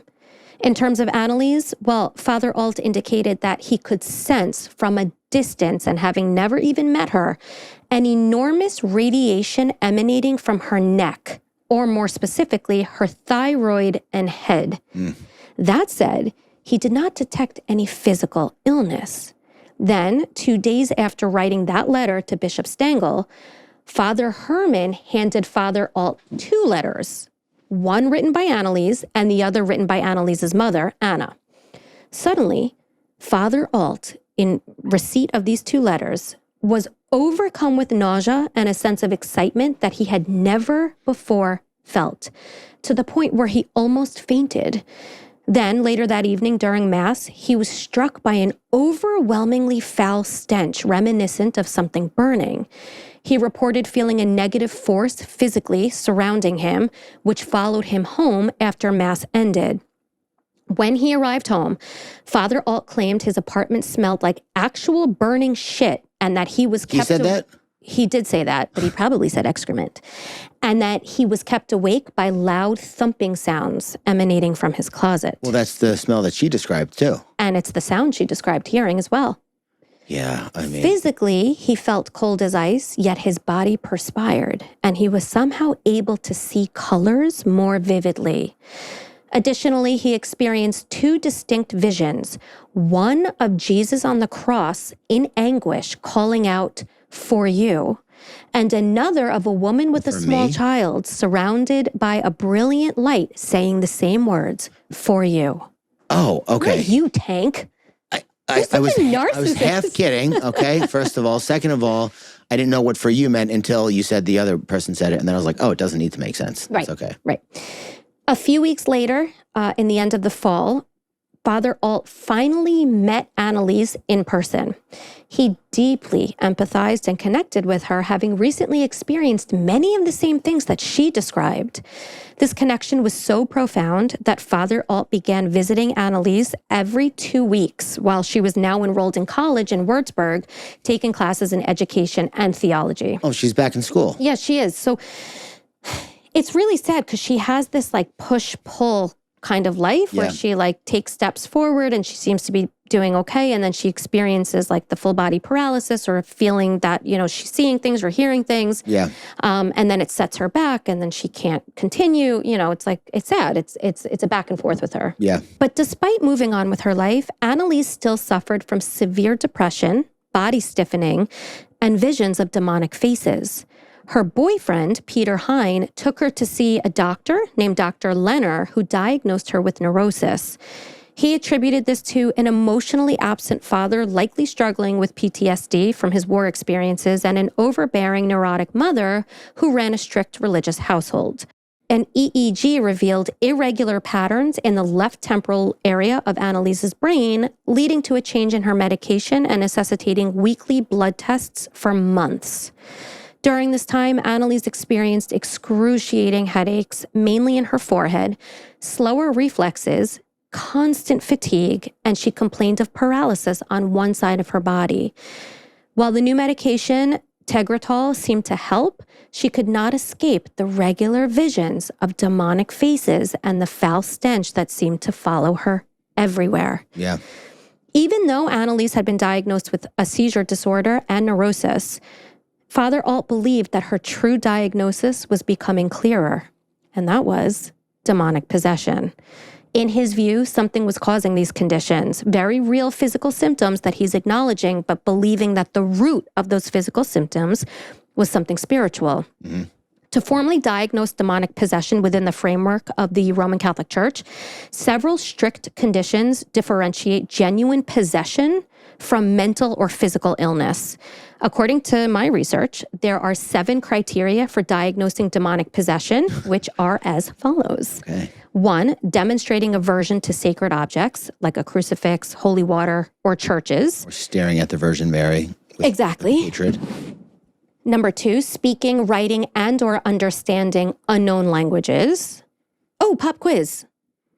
In terms of Anneliese, well, Father Alt indicated that he could sense from a distance, and having never even met her, an enormous radiation emanating from her neck, or more specifically, her thyroid and head. That said, he did not detect any physical illness. Then, 2 days after writing that letter to Bishop Stengel, Father Herman handed Father Alt 2 letters, one written by Anneliese and the other written by Anneliese's mother, Anna. Suddenly, Father Alt, in receipt of these 2 letters, was overcome with nausea and a sense of excitement that he had never before felt, to the point where he almost fainted. Then, later that evening during Mass, he was struck by an overwhelmingly foul stench reminiscent of something burning. He reported feeling a negative force physically surrounding him, which followed him home after Mass ended. When he arrived home, Father Alt claimed his apartment smelled like actual burning shit, and that he was kept... He said that? He did say that, but he probably said excrement. And that he was kept awake by loud thumping sounds emanating from his closet. Well, that's the smell that she described too. And it's the sound she described hearing as well. Yeah, I mean... Physically, he felt cold as ice, yet his body perspired, and he was somehow able to see colors more vividly. Additionally, he experienced 2 distinct visions, one of Jesus on the cross in anguish calling out, "For you," and another of a woman with a small child surrounded by a brilliant light saying the same words, "For you." Oh, okay. Not you, Tank. I was half kidding, okay, first of all. Second of all, I didn't know what "for you" meant until you said the other person said it, and then I was like, oh, it doesn't need to make sense. Right. It's okay. Right. A few weeks later, in the end of the fall, Father Alt finally met Anneliese in person. He deeply empathized and connected with her, having recently experienced many of the same things that she described. This connection was so profound that Father Alt began visiting Anneliese every 2 weeks while she was now enrolled in college in Würzburg, taking classes in education and theology. Oh, she's back in school. Yeah, she is. So it's really sad because she has this like push-pull kind of life where she like takes steps forward and she seems to be doing okay, and then she experiences like the full body paralysis or feeling that, you know, she's seeing things or hearing things. Yeah. And then it sets her back and then she can't continue. You know, it's like, it's sad. It's a back and forth with her. Yeah. But despite moving on with her life, Anneliese still suffered from severe depression, body stiffening, and visions of demonic faces. Her boyfriend, Peter Hine, took her to see a doctor named Dr. Lenner, who diagnosed her with neurosis. He attributed this to an emotionally absent father, likely struggling with PTSD from his war experiences, and an overbearing neurotic mother who ran a strict religious household. An EEG revealed irregular patterns in the left temporal area of Anneliese's brain, leading to a change in her medication and necessitating weekly blood tests for months. During this time, Anneliese experienced excruciating headaches, mainly in her forehead, slower reflexes, constant fatigue, and she complained of paralysis on one side of her body. While the new medication, Tegretol, seemed to help, she could not escape the regular visions of demonic faces and the foul stench that seemed to follow her everywhere. Yeah. Even though Anneliese had been diagnosed with a seizure disorder and neurosis, Father Alt believed that her true diagnosis was becoming clearer, and that was demonic possession. In his view, something was causing these conditions, very real physical symptoms that he's acknowledging, but believing that the root of those physical symptoms was something spiritual. Mm-hmm. To formally diagnose demonic possession within the framework of the Roman Catholic Church, several strict conditions differentiate genuine possession from mental or physical illness. According to my research, there are 7 criteria for diagnosing demonic possession, which are as follows. Okay. 1, demonstrating aversion to sacred objects like a crucifix, holy water, or churches. Or staring at the Virgin Mary. Exactly. Hatred. Number 2, speaking, writing, and or understanding unknown languages. Oh, pop quiz.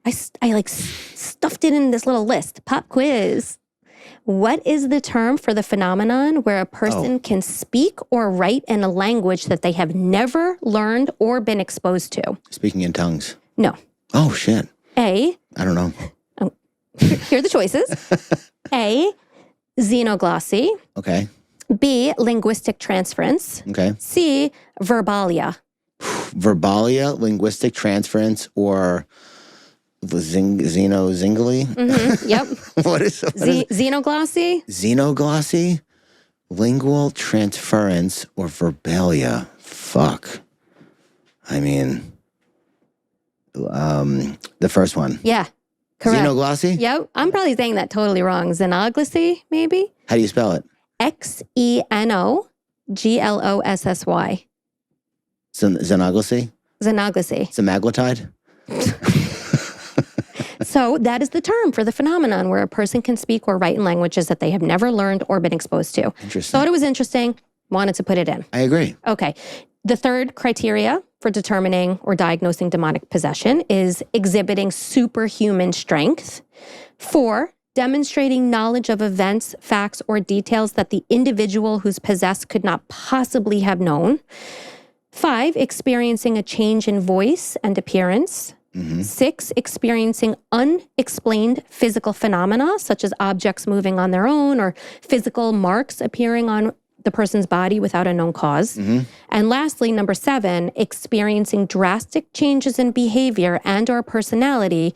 I stuffed it in this little list. Pop quiz. What is the term for the phenomenon where a person can speak or write in a language that they have never learned or been exposed to? Speaking in tongues. No. Oh, shit. A. I don't know. Here are the choices. A. Xenoglossy. Okay. B. Linguistic transference. Okay. C. Verbalia. Verbalia, linguistic transference, or xenoglossy? Mm-hmm. Yep. What is it? Xenoglossy? Xenoglossy, lingual transference, or verbalia. Fuck. I mean, the first one. Yeah. Correct. Xenoglossy? Yep. I'm probably saying that totally wrong. Xenoglossy, maybe? How do you spell it? Xenoglossy. Xenoglossy? Xenoglossy. Semaglutide? So that is the term for the phenomenon where a person can speak or write in languages that they have never learned or been exposed to. Interesting. Thought it was interesting. Wanted to put it in. I agree. Okay. The third criteria for determining or diagnosing demonic possession is exhibiting superhuman strength. 4, demonstrating knowledge of events, facts, or details that the individual who's possessed could not possibly have known. 5, experiencing a change in voice and appearance. 6, experiencing unexplained physical phenomena, such as objects moving on their own or physical marks appearing on the person's body without a known cause. And lastly, number 7, experiencing drastic changes in behavior and or personality,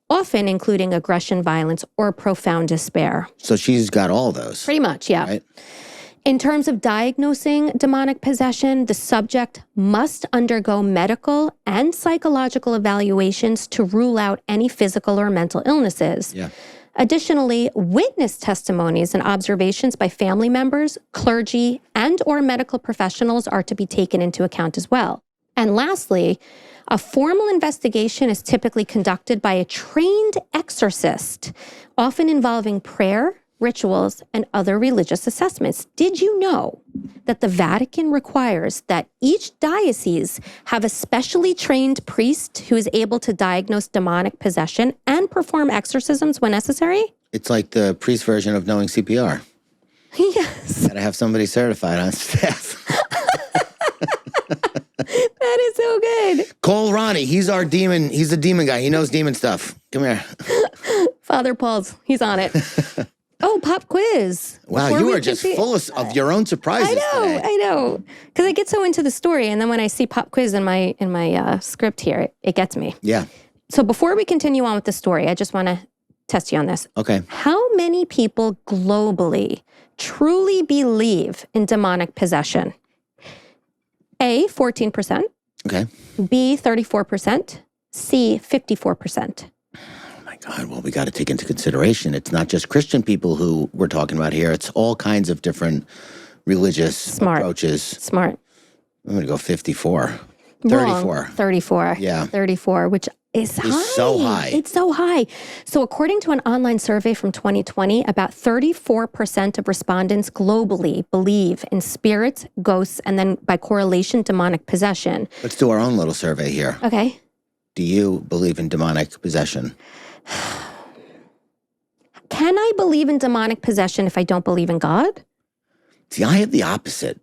often including aggression, violence, or profound despair. So she's got all those. Pretty much, yeah. Right? In terms of diagnosing demonic possession, the subject must undergo medical and psychological evaluations to rule out any physical or mental illnesses. Yeah. Additionally, witness testimonies and observations by family members, clergy, and or medical professionals are to be taken into account as well. And lastly, a formal investigation is typically conducted by a trained exorcist, often involving prayer, rituals, and other religious assessments. Did you know that the Vatican requires that each diocese have a specially trained priest who is able to diagnose demonic possession and perform exorcisms when necessary? It's like the priest version of knowing CPR. Yes. Gotta have somebody certified on staff. That is so good. Call Ronnie. He's our demon. He's the demon guy. He knows demon stuff. Come here. Father Paul's, he's on it. Oh, pop quiz. Wow, Before you we are just continue- full of your own surprises today. I know. Because I get so into the story, and then when I see pop quiz in my script here, it gets me. Yeah. So before we continue on with the story, I just want to test you on this. Okay. How many people globally truly believe in demonic possession? A, 14%. Okay. B, 34%. C, 54%. God, well, we got to take into consideration it's not just Christian people who we're talking about here. It's all kinds of different religious approaches. Smart. I'm going to go 54. Wrong. 34. 34. Yeah. 34, which is high. It's so high. It's so high. So according to an online survey from 2020, about 34% of respondents globally believe in spirits, ghosts, and then by correlation, demonic possession. Let's do our own little survey here. Okay. Do you believe in demonic possession? Can I believe in demonic possession if I don't believe in God? See, I have the opposite.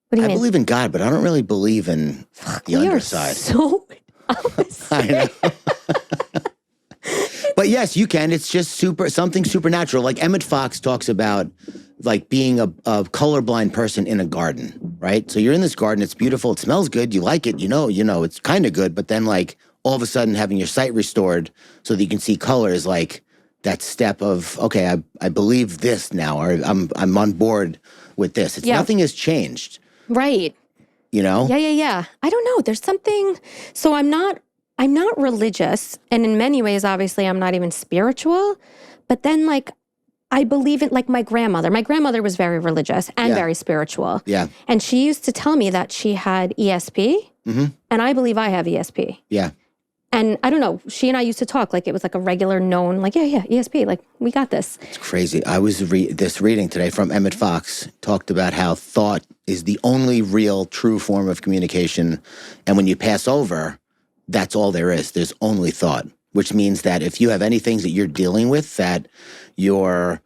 What do you I mean? believe in God, but I don't really believe in the We are underside. so opposite. I know. But yes, you can. It's just something supernatural. Like Emmett Fox talks about like being a colorblind person in a garden, right? So you're in this garden, it's beautiful, it smells good, you like it, you know, it's kind of good, but then like all of a sudden having your sight restored so that you can see color is like that step of, okay, I believe this now, or I'm on board with this. It's nothing has changed. Right. You know? Yeah. I don't know. There's something. So I'm not religious. And in many ways, obviously, I'm not even spiritual. But then like, I believe in like my grandmother. My grandmother was very religious and very spiritual. Yeah. And she used to tell me that she had ESP. Mm-hmm. And I believe I have ESP. Yeah. And I don't know, she and I used to talk like it was like a regular known, like, yeah, ESP, like, we got this. It's crazy. I was reading today from Emmett Fox, talked about how thought is the only real true form of communication. And when you pass over, that's all there is. There's only thought, which means that if you have any things that you're dealing with that you're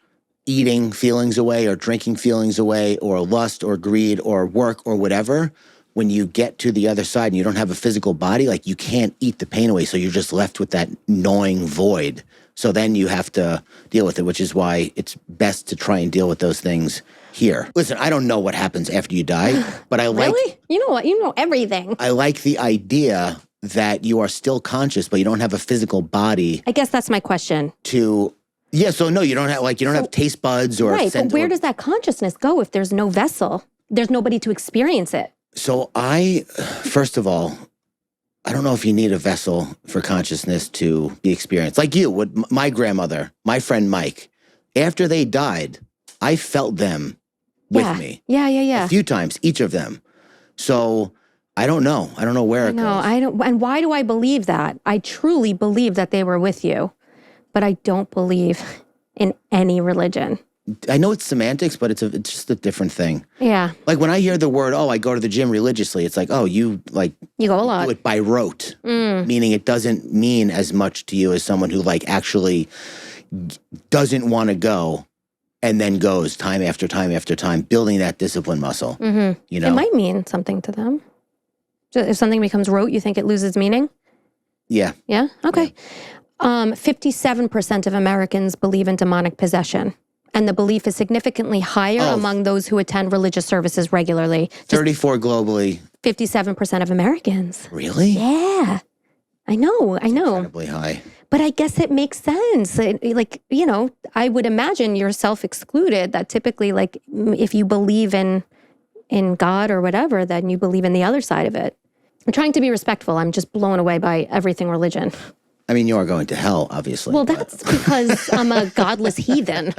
eating feelings away or drinking feelings away or lust or greed or work or whatever, when you get to the other side and you don't have a physical body, like you can't eat the pain away. So you're just left with that gnawing void. So then you have to deal with it, which is why it's best to try and deal with those things here. Listen, I don't know what happens after you die, but I like... Really? You know what? You know everything. I like the idea that you are still conscious, but you don't have a physical body. I guess that's my question. Yeah, so no, you don't have taste buds or... Right, but where does that consciousness go if there's no vessel? There's nobody to experience it. So first of all, I don't know if you need a vessel for consciousness to be experienced. Like you, with my grandmother, my friend Mike, after they died, I felt them with me. Yeah. A few times, each of them. So I don't know. I don't know where it goes. I don't. And why do I believe that? I truly believe that they were with you, but I don't believe in any religion. I know it's semantics, but it's just a different thing. Yeah. Like when I hear the word, I go to the gym religiously, it's like, you go a lot. Do it by rote, meaning it doesn't mean as much to you as someone who actually doesn't want to go and then goes time after time after time, building that discipline muscle. Mm-hmm. You know, it might mean something to them. If something becomes rote, you think it loses meaning? Yeah. Yeah. Okay. 57% of Americans believe in demonic possession. And the belief is significantly higher among those who attend religious services regularly. 34 globally. 57% of Americans. Really? Yeah. I know. Incredibly high. But I guess it makes sense. I would imagine yourself excluded, that typically, if you believe in God or whatever, then you believe in the other side of it. I'm trying to be respectful. I'm just blown away by everything religion. I mean, you are going to hell, obviously. Well, that's because I'm a godless heathen.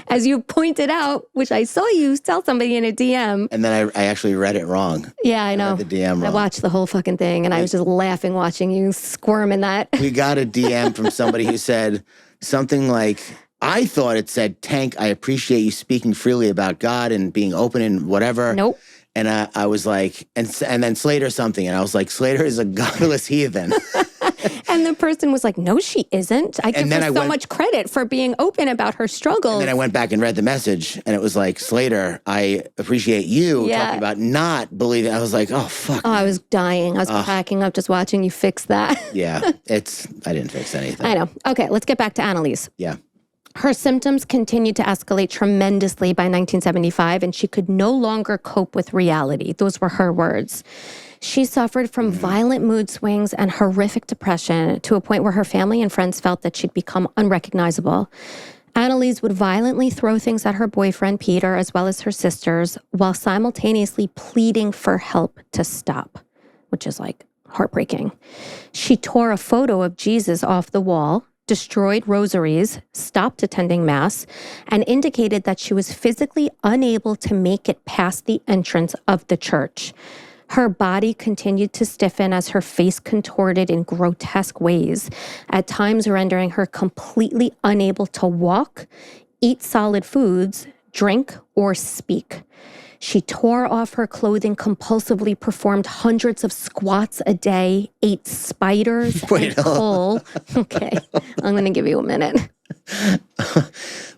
As you pointed out, which I saw you tell somebody in a DM. And then I actually read it wrong. Yeah, I know. I read the DM wrong. I watched the whole fucking thing, and I was just laughing watching you squirm in that. We got a DM from somebody who said something like, I thought it said, Tank, I appreciate you speaking freely about God and being open and whatever. Nope. And I was like, and then Slater something. And I was like, Slater is a godless heathen. And the person was like, no, she isn't. I give her so much credit for being open about her struggles. And then I went back and read the message. And it was like, Slater, I appreciate you talking about not believing. I was like, oh, fuck. Oh, I was dying. I was cracking up just watching you fix that. Yeah, I didn't fix anything. I know. Okay, let's get back to Anneliese. Yeah. Her symptoms continued to escalate tremendously by 1975, and she could no longer cope with reality. Those were her words. She suffered from violent mood swings and horrific depression to a point where her family and friends felt that she'd become unrecognizable. Anneliese would violently throw things at her boyfriend, Peter, as well as her sisters, while simultaneously pleading for help to stop, which is heartbreaking. She tore a photo of Jesus off the wall, destroyed rosaries, stopped attending Mass, and indicated that she was physically unable to make it past the entrance of the church. Her body continued to stiffen as her face contorted in grotesque ways, at times rendering her completely unable to walk, eat solid foods, drink, or speak. She tore off her clothing compulsively, performed hundreds of squats a day, ate spiders and coal. Okay, I'm going to give you a minute.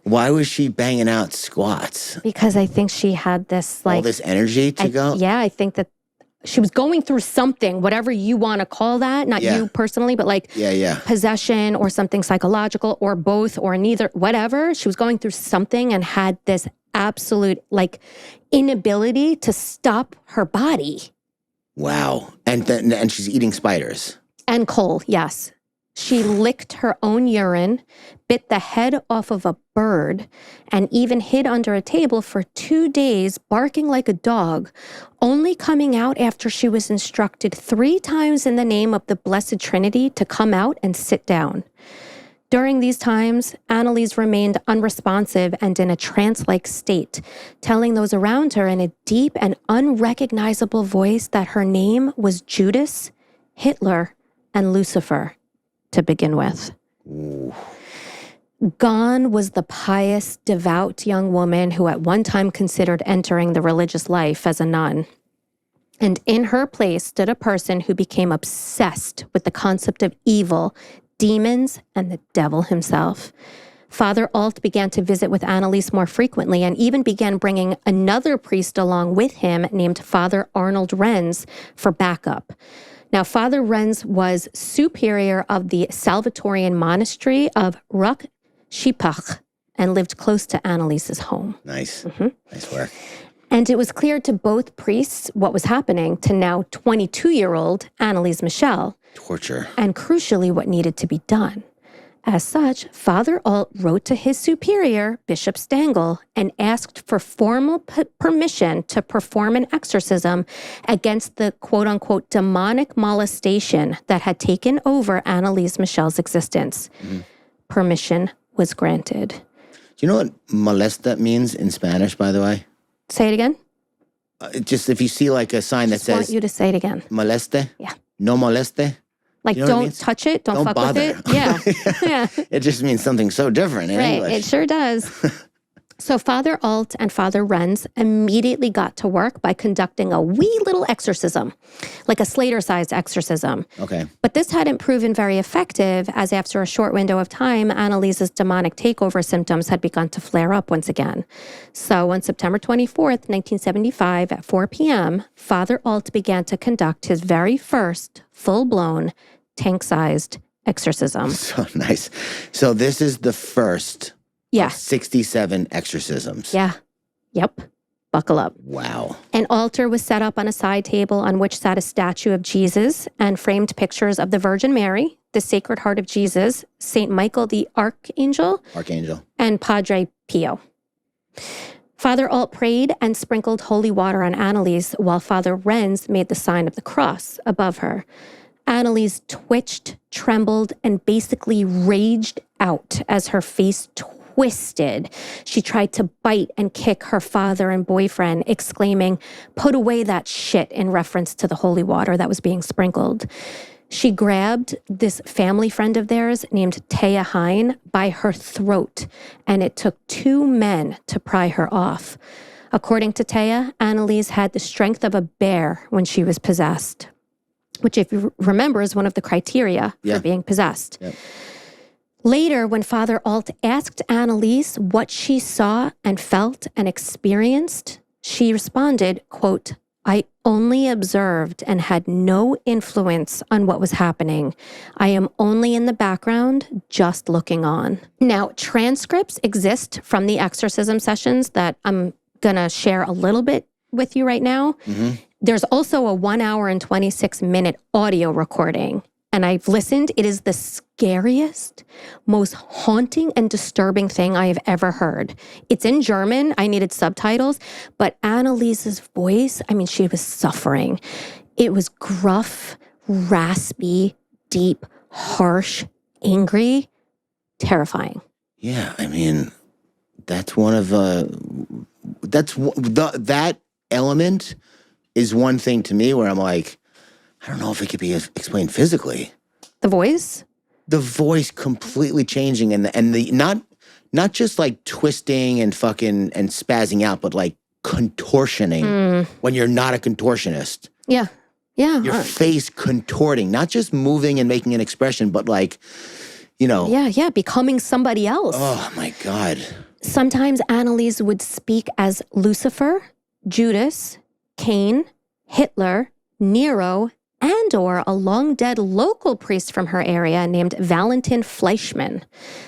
Why was she banging out squats? Because I think she had this all this energy to go? Yeah, I think that she was going through something, whatever you want to call that. Not you personally, but possession or something psychological or both or neither, whatever. She was going through something and had this absolute inability to stop her body. Wow. And she's eating spiders. And coal, yes. She licked her own urine, bit the head off of a bird, and even hid under a table for 2 days, barking like a dog, only coming out after she was instructed 3 times in the name of the Blessed Trinity to come out and sit down. During these times, Anneliese remained unresponsive and in a trance-like state, telling those around her in a deep and unrecognizable voice that her name was Judas, Hitler, and Lucifer to begin with. Ooh. Gone was the pious, devout young woman who at one time considered entering the religious life as a nun. And in her place stood a person who became obsessed with the concept of evil, demons, and the devil himself. Father Alt began to visit with Anneliese more frequently and even began bringing another priest along with him named Father Arnold Renz for backup. Now, Father Renz was superior of the Salvatorian monastery of Ruch Shipach and lived close to Anneliese's home. Nice. Nice work. And it was clear to both priests what was happening to now 22-year-old Anneliese Michel. Torture. And crucially, what needed to be done. As such, Father Alt wrote to his superior, Bishop Stangl, and asked for formal permission to perform an exorcism against the quote-unquote demonic molestation that had taken over Anneliese Michel's existence. Permission was granted. Do you know what molesta means in Spanish, by the way? Say it again. Just if you see like a sign that I want says you to say it again. moleste. Yeah. No moleste. Like, You know what it don't means? touch it. Don't fuck bother. with it. Yeah. Yeah. It just means something so different in Right. English. It sure does. So Father Alt and Father Renz immediately got to work by conducting a wee little exorcism, like a Slater-sized exorcism. Okay. But this hadn't proven very effective, as after a short window of time, Anneliese's demonic takeover symptoms had begun to flare up once again. So on September 24th, 1975, at 4 p.m., Father Alt began to conduct his very first full-blown, tank-sized exorcism. So nice. So this is the first Yeah. 67 exorcisms. Yeah. Yep. Buckle up. Wow. An altar was set up on a side table on which sat a statue of Jesus and framed pictures of the Virgin Mary, the Sacred Heart of Jesus, St. Michael the Archangel, and Padre Pio. Father Alt prayed and sprinkled holy water on Anneliese while Father Renz made the sign of the cross above her. Anneliese twitched, trembled, and basically raged out as her face twisted. She tried to bite and kick her father and boyfriend, exclaiming, "Put away that shit," in reference to the holy water that was being sprinkled. She grabbed this family friend of theirs named Taya Hine by her throat, and it took 2 men to pry her off. According to Taya, Anneliese had the strength of a bear when she was possessed, which, if you remember, is one of the criteria for being possessed. Yep. Later, when Father Alt asked Anneliese what she saw and felt and experienced, she responded, quote, "I only observed and had no influence on what was happening. I am only in the background, just looking on." Now, transcripts exist from the exorcism sessions that I'm going to share a little bit with you right now. There's also a 1 hour and 26-minute audio recording. And I've listened. It is the scariest, most haunting and disturbing thing I have ever heard. It's in German. I needed subtitles. But Anneliese's voice, I mean, she was suffering. It was gruff, raspy, deep, harsh, angry, terrifying. Yeah, I mean, that's one of that element is one thing to me where I'm like, I don't know if it could be explained physically. The voice? The voice completely changing and the not just like twisting and fucking and spazzing out, but like contortioning when you're not a contortionist. Yeah. Yeah. Your face contorting, not just moving and making an expression, but like, you know. Yeah, becoming somebody else. Oh my God. Sometimes Anneliese would speak as Lucifer, Judas, Cain, Hitler, Nero, and or a long-dead local priest from her area named Valentin Fleischmann.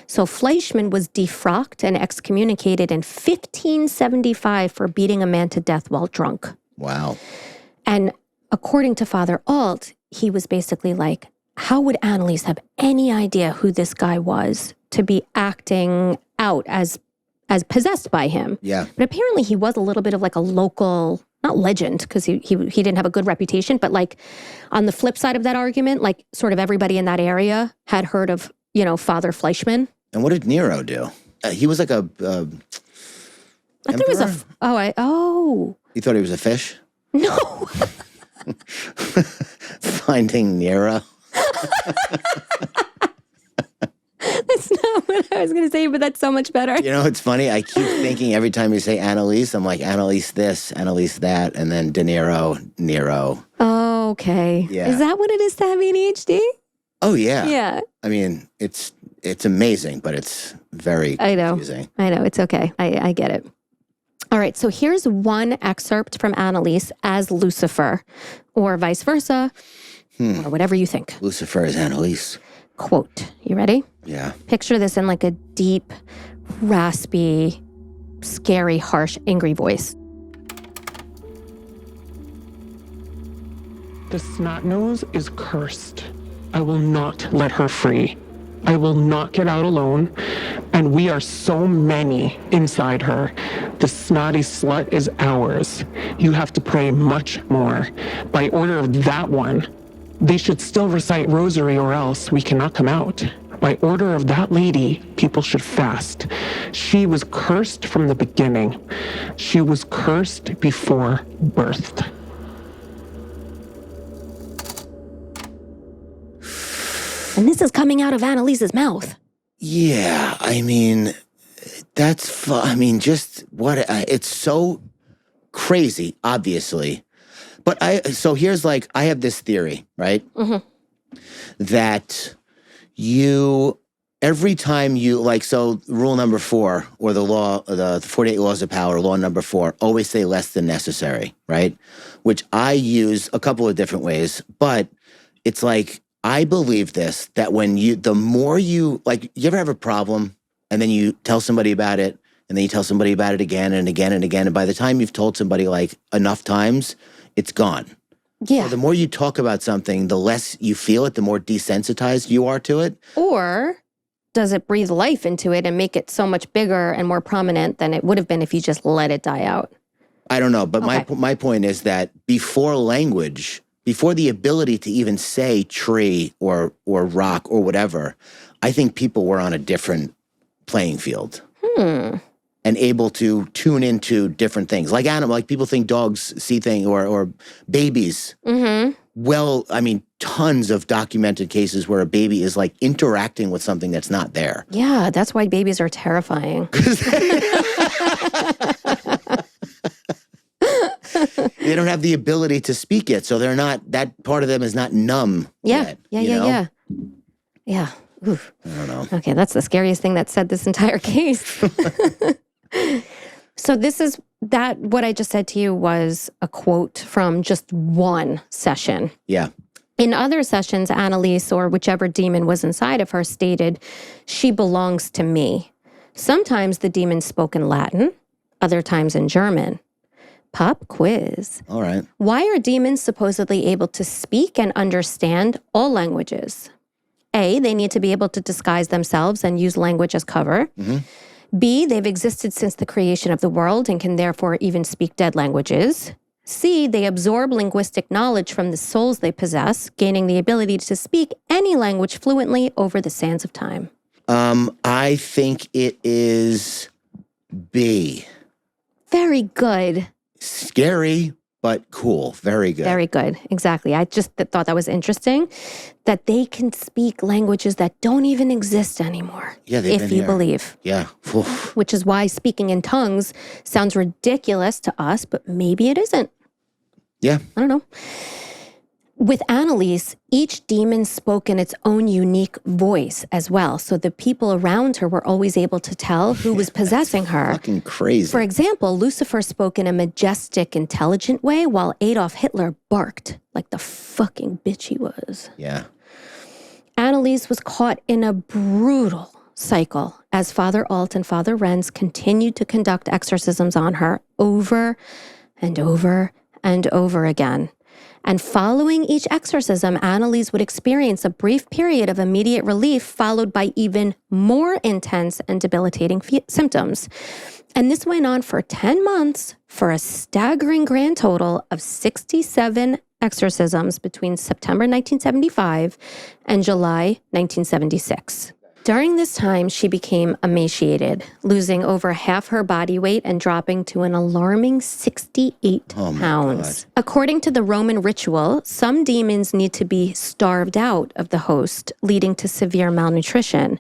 So Fleischmann was defrocked and excommunicated in 1575 for beating a man to death while drunk. Wow. And according to Father Alt, he was basically like, how would Anneliese have any idea who this guy was to be acting out as possessed by him? Yeah. But apparently he was a little bit of like a local, not legend, because he didn't have a good reputation, but like on the flip side of that argument, like sort of everybody in that area had heard of, Father Fleischmann. And what did Nero do? He was like a I thought it was You thought he was a fish? No. Finding Nero. That's not what I was going to say, but that's so much better. You know, it's funny. I keep thinking every time you say Anneliese, I'm like, Anneliese this, Anneliese that, and then De Niro, Nero. Oh, okay. Yeah. Is that what it is to have ADHD? Oh, yeah. Yeah. I mean, it's it's amazing, but it's very confusing. I know. It's okay. I get it. All right. So here's one excerpt from Anneliese as Lucifer, or vice versa, or whatever you think. Lucifer is Anneliese. Quote. You ready? Yeah. Picture this in like a deep, raspy, scary, harsh, angry voice. The snot-nose is cursed. I will not let her free. I will not get out alone. And we are so many inside her. The snotty slut is ours. You have to pray much more. By order of that one, they should still recite rosary or else we cannot come out. By order of that lady, people should fast. She was cursed from the beginning. She was cursed before birth. And this is coming out of Anneliese's mouth. Yeah, I mean, just what, it's so crazy, obviously. But so here's I have this theory, right? Mm-hmm. That every time so rule number 4, or the 48 laws of power, law number 4, always say less than necessary, right? Which I use a couple of different ways, but it's I believe this, that the more you ever have a problem and then you tell somebody about it and then you tell somebody about it again and again and again. And by the time you've told somebody enough times, it's gone. Yeah. So the more you talk about something, the less you feel it, the more desensitized you are to it. Or does it breathe life into it and make it so much bigger and more prominent than it would have been if you just let it die out? I don't know. But my point is that before language, before the ability to even say tree or rock or whatever, I think people were on a different playing field. And able to tune into different things. Like people think dogs see things or babies. Mm-hmm. Well, I mean, tons of documented cases where a baby is interacting with something that's not there. Yeah, that's why babies are terrifying. They don't have the ability to speak yet, so they're not, that part of them is not numb yet. Yeah. Oof. I don't know. Okay, that's the scariest thing that said this entire case. So what I just said to you was a quote from just one session. Yeah. In other sessions, Anneliese, or whichever demon was inside of her, stated, "She belongs to me." Sometimes the demon spoke in Latin, other times in German. Pop quiz. All right. Why are demons supposedly able to speak and understand all languages? A, they need to be able to disguise themselves and use language as cover. Mm-hmm. B, they've existed since the creation of the world and can therefore even speak dead languages. C, they absorb linguistic knowledge from the souls they possess, gaining the ability to speak any language fluently over the sands of time. I think it is B. Very good. Scary, but cool. Very good. Very good. Exactly. I just thought that was interesting that they can speak languages that don't even exist anymore. Yeah, if you believe. Yeah. Oof. Which is why speaking in tongues sounds ridiculous to us, but maybe it isn't. Yeah. I don't know. With Anneliese, each demon spoke in its own unique voice as well. So the people around her were always able to tell who was possessing her. Fucking crazy. For example, Lucifer spoke in a majestic, intelligent way, while Adolf Hitler barked like the fucking bitch he was. Yeah. Anneliese was caught in a brutal cycle as Father Alt and Father Renz continued to conduct exorcisms on her over and over and over again. And following each exorcism, Anneliese would experience a brief period of immediate relief, followed by even more intense and debilitating symptoms. And this went on for 10 months for a staggering grand total of 67 exorcisms between September 1975 and July 1976. During this time, she became emaciated, losing over half her body weight and dropping to an alarming 68 pounds. God. According to the Roman ritual, some demons need to be starved out of the host, leading to severe malnutrition.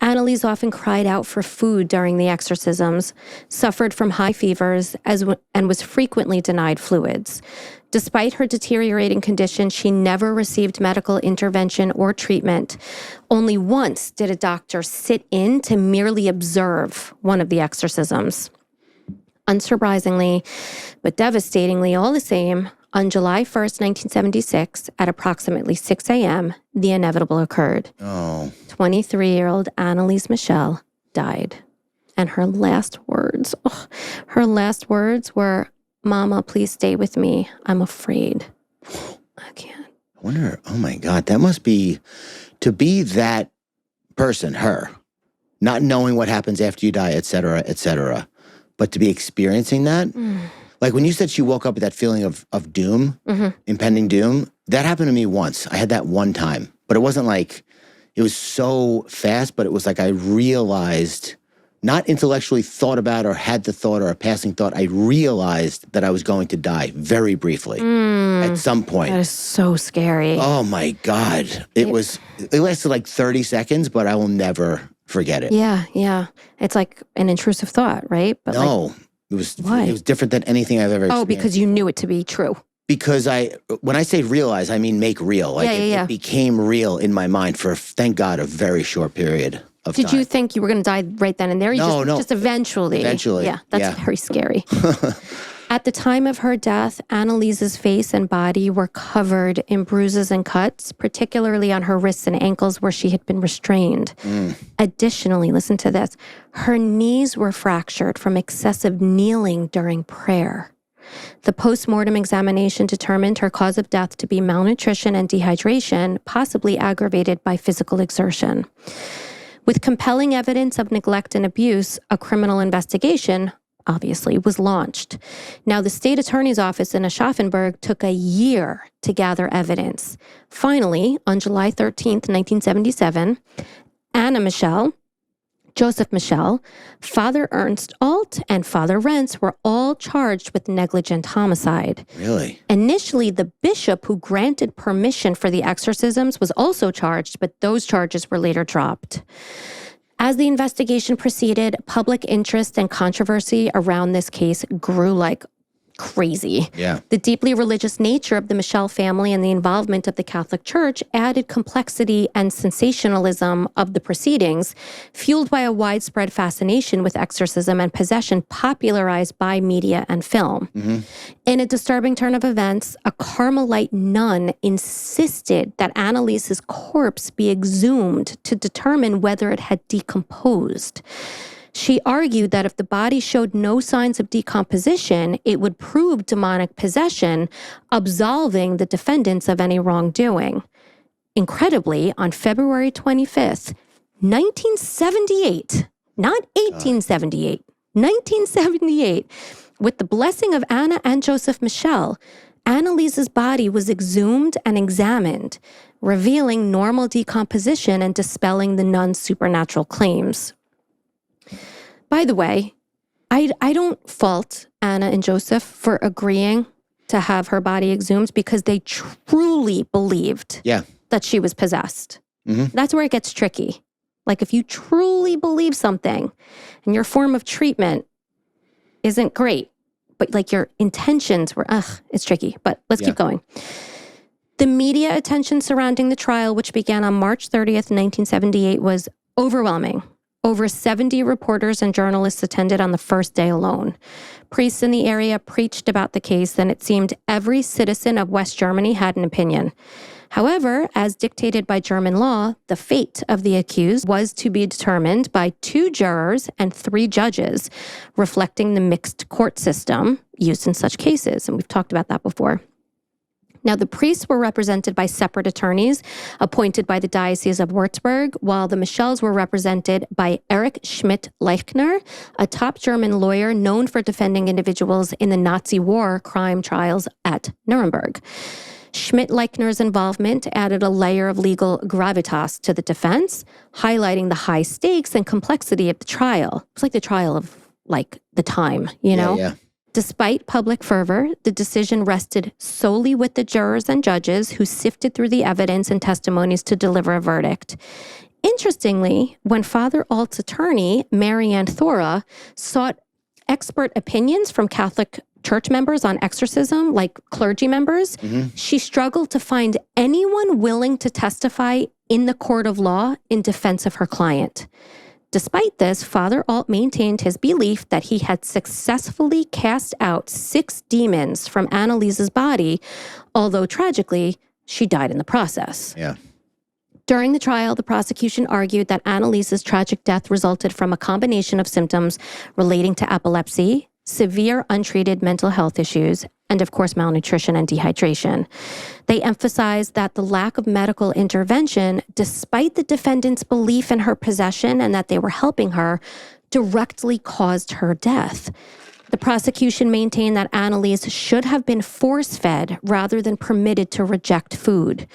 Anneliese often cried out for food during the exorcisms, suffered from high fevers, and was frequently denied fluids. Despite her deteriorating condition, she never received medical intervention or treatment. Only once did a doctor sit in to merely observe one of the exorcisms. Unsurprisingly, but devastatingly all the same, on July 1st, 1976, at approximately 6 a.m., the inevitable occurred. Oh. 23-year-old Anneliese Michel died. And her last words were, "Mama, please stay with me. I'm afraid." I can't. I wonder, oh my God, that must be, to be that person, her, not knowing what happens after you die, et cetera, but to be experiencing that. Like when you said she woke up with that feeling of doom, impending doom, that happened to me once. I had that one time, but it wasn't like, it was so fast, but it was like I realized, not intellectually thought about or had the thought or a passing thought, I realized that I was going to die very briefly at some point. That is so scary. Oh my God. It lasted like 30 seconds, but I will never forget it. Yeah. It's like an intrusive thought, right? But No. It was different than anything I've ever experienced. Oh, because you knew it to be true. Because when I say realize, I mean make real. Like it became real in my mind for, thank God, a very short period of time. Did you think you were going to die right then and there? No. Just eventually. Eventually. Yeah, that's very scary. At the time of her death, Anneliese's face and body were covered in bruises and cuts, particularly on her wrists and ankles where she had been restrained. Additionally, listen to this, her knees were fractured from excessive kneeling during prayer. The post-mortem examination determined her cause of death to be malnutrition and dehydration, possibly aggravated by physical exertion. With compelling evidence of neglect and abuse, a criminal investigation obviously was launched. Now, the state attorney's office in Aschaffenburg took a year to gather evidence. Finally, on July 13th, 1977, Anna Michel, Joseph Michel, Father Ernst Alt, and Father Rentz were all charged with negligent homicide. Really? Initially, the bishop who granted permission for the exorcisms was also charged, but those charges were later dropped. As the investigation proceeded, public interest and controversy around this case grew like crazy. Yeah. The deeply religious nature of the Michel family and the involvement of the Catholic Church added complexity and sensationalism of the proceedings, fueled by a widespread fascination with exorcism and possession popularized by media and film. In a disturbing turn of events, a Carmelite nun insisted that Anneliese's corpse be exhumed to determine whether it had decomposed. She argued that if the body showed no signs of decomposition, it would prove demonic possession, absolving the defendants of any wrongdoing. Incredibly, on February 25th, 1978, not 1878, 1978, with the blessing of Anna and Joseph Michel, Anneliese's body was exhumed and examined, revealing normal decomposition and dispelling the nun's supernatural claims. By the way, I don't fault Anna and Joseph for agreeing to have her body exhumed because they truly believed that she was possessed. That's where it gets tricky. Like if you truly believe something and your form of treatment isn't great, but like your intentions were, it's tricky, but let's keep going. The media attention surrounding the trial, which began on March 30th, 1978, was overwhelming. Over 70 reporters and journalists attended on the first day alone. Priests in the area preached about the case, and it seemed every citizen of West Germany had an opinion. However, as dictated by German law, the fate of the accused was to be determined by 2 jurors and 3 judges, reflecting the mixed court system used in such cases. And we've talked about that before. Now, the priests were represented by separate attorneys appointed by the Diocese of Würzburg, while the Michels were represented by Erich Schmidt-Leichner, a top German lawyer known for defending individuals in the Nazi war crime trials at Nuremberg. Schmidt-Leichner's involvement added a layer of legal gravitas to the defense, highlighting the high stakes and complexity of the trial. It's like the trial of, like, the time, you know? Yeah. Despite public fervor, the decision rested solely with the jurors and judges who sifted through the evidence and testimonies to deliver a verdict. Interestingly, when Father Alt's attorney, Marianne Thora, sought expert opinions from Catholic church members on exorcism, like clergy members, she struggled to find anyone willing to testify in the court of law in defense of her client. Despite this, Father Alt maintained his belief that he had successfully cast out 6 demons from Anneliese's body, although tragically, she died in the process. Yeah. During the trial, the prosecution argued that Anneliese's tragic death resulted from a combination of symptoms relating to epilepsy, severe untreated mental health issues, and of course, malnutrition and dehydration. They emphasized that the lack of medical intervention, despite the defendant's belief in her possession and that they were helping her, directly caused her death. The prosecution maintained that Anneliese should have been force-fed rather than permitted to reject food.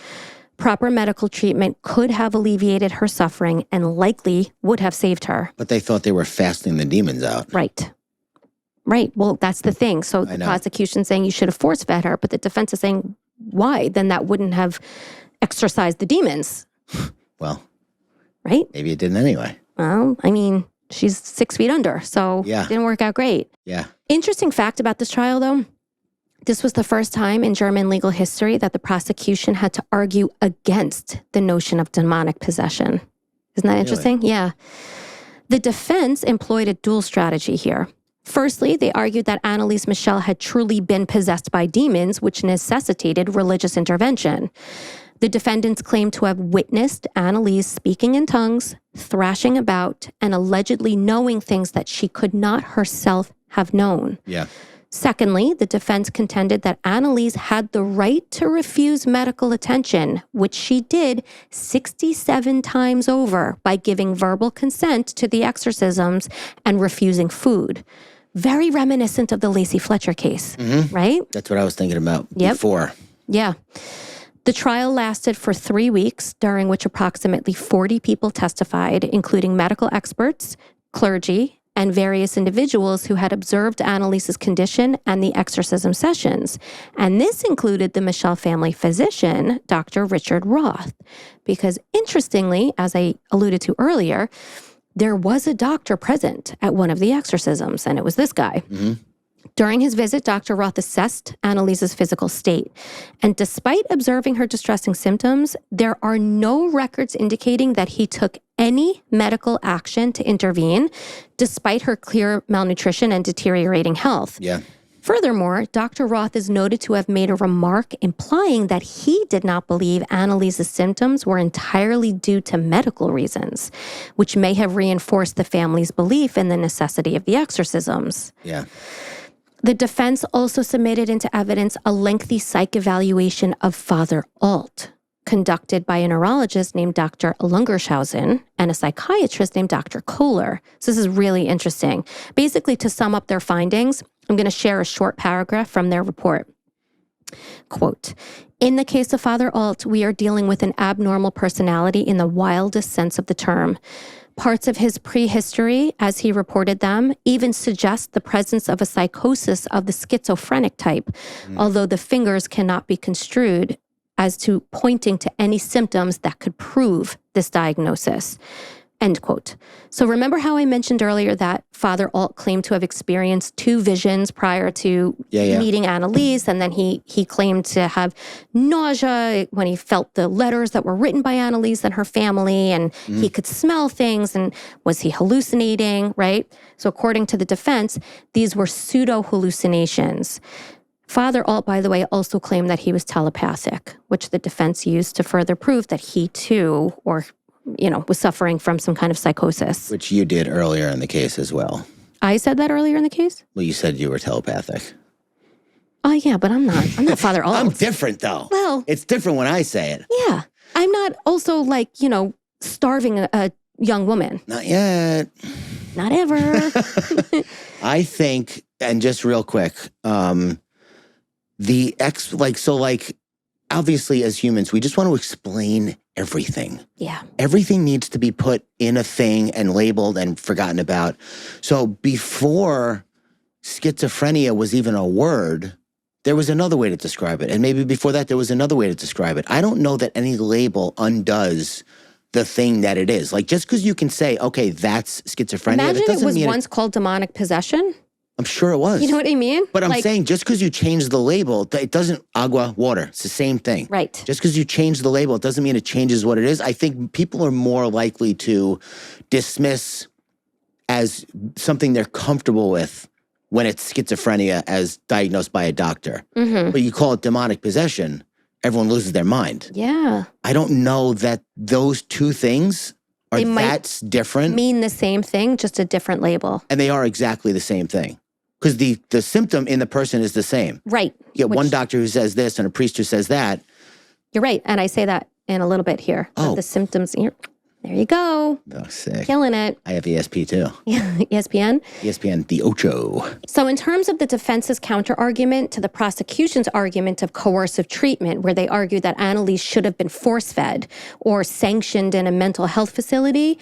Proper medical treatment could have alleviated her suffering and likely would have saved her. But they thought they were fasting the demons out. Right. Right. Well, that's the thing. So the prosecution's saying you should have force-fed her, but the defense is saying, why? Then that wouldn't have exorcised the demons. Well, right? Maybe it didn't anyway. Well, I mean, she's 6 feet under, so it didn't work out great. Yeah. Interesting fact about this trial, though. This was the first time in German legal history that the prosecution had to argue against the notion of demonic possession. Isn't that interesting? Really? Yeah. The defense employed a dual strategy here. Firstly, they argued that Anneliese Michel had truly been possessed by demons, which necessitated religious intervention. The defendants claimed to have witnessed Anneliese speaking in tongues, thrashing about, and allegedly knowing things that she could not herself have known. Yeah. Secondly, the defense contended that Anneliese had the right to refuse medical attention, which she did 67 times over by giving verbal consent to the exorcisms and refusing food. Very reminiscent of the Lacey Fletcher case, right? That's what I was thinking about before. Yeah. The trial lasted for 3 weeks, during which approximately 40 people testified, including medical experts, clergy, and various individuals who had observed Anneliese's condition and the exorcism sessions. And this included the Michel family physician, Dr. Richard Roth. Because interestingly, as I alluded to earlier, there was a doctor present at one of the exorcisms, and it was this guy. During his visit, Dr. Roth assessed Anneliese's physical state. And despite observing her distressing symptoms, there are no records indicating that he took any medical action to intervene, despite her clear malnutrition and deteriorating health. Yeah. Furthermore, Dr. Roth is noted to have made a remark implying that he did not believe Anneliese's symptoms were entirely due to medical reasons, which may have reinforced the family's belief in the necessity of the exorcisms. Yeah. The defense also submitted into evidence a lengthy psych evaluation of Father Alt, conducted by a neurologist named Dr. Lungershausen and a psychiatrist named Dr. Kohler. So this is really interesting. Basically, to sum up their findings, I'm going to share a short paragraph from their report. Quote, "In the case of Father Alt, we are dealing with an abnormal personality in the wildest sense of the term. Parts of his prehistory, as he reported them, even suggest the presence of a psychosis of the schizophrenic type, although the fingers cannot be construed as to pointing to any symptoms that could prove this diagnosis." End quote. So remember how I mentioned earlier that Father Alt claimed to have experienced 2 visions prior to meeting Anneliese, and then he claimed to have nausea when he felt the letters that were written by Anneliese and her family, and he could smell things, and was he hallucinating, right? So according to the defense, these were pseudo-hallucinations. Father Alt, by the way, also claimed that he was telepathic, which the defense used to further prove that he too, was suffering from some kind of psychosis. Which you did earlier in the case as well. I said that earlier in the case? Well, you said you were telepathic. Oh, yeah, but I'm not. I'm not Father Alt. I'm different, though. Well. It's different when I say it. Yeah. I'm not also starving a young woman. Not yet. Not ever. I think, and just real quick, obviously as humans, we just want to explain everything. Yeah. Everything needs to be put in a thing and labeled and forgotten about. So before schizophrenia was even a word, there was another way to describe it. And maybe before that, there was another way to describe it. I don't know that any label undoes the thing that it is. Like, just because you can say, okay, that's schizophrenia, Imagine that it doesn't was mean once called demonic possession. I'm sure it was. You know what I mean? But I'm Like, saying just because you change the label, it doesn't, agua, water, it's the same thing. Right. Just because you change the label, it doesn't mean it changes what it is. I think people are more likely to dismiss as something they're comfortable with when it's schizophrenia as diagnosed by a doctor. But you call it demonic possession, everyone loses their mind. Yeah. I don't know that those two things are that's different. Mean the same thing, just a different label. And they are exactly the same thing. Because the symptom in the person is the same. Right. You get one doctor who says this and a priest who says that. You're right. And I say that in a little bit here. Oh. The symptoms. There you go. Oh, sick. Killing it. I have ESP too. Yeah, ESPN. ESPN, the Ocho. So in terms of the defense's counter-argument to the prosecution's argument of coercive treatment, where they argue that Anneliese should have been force-fed or sanctioned in a mental health facility,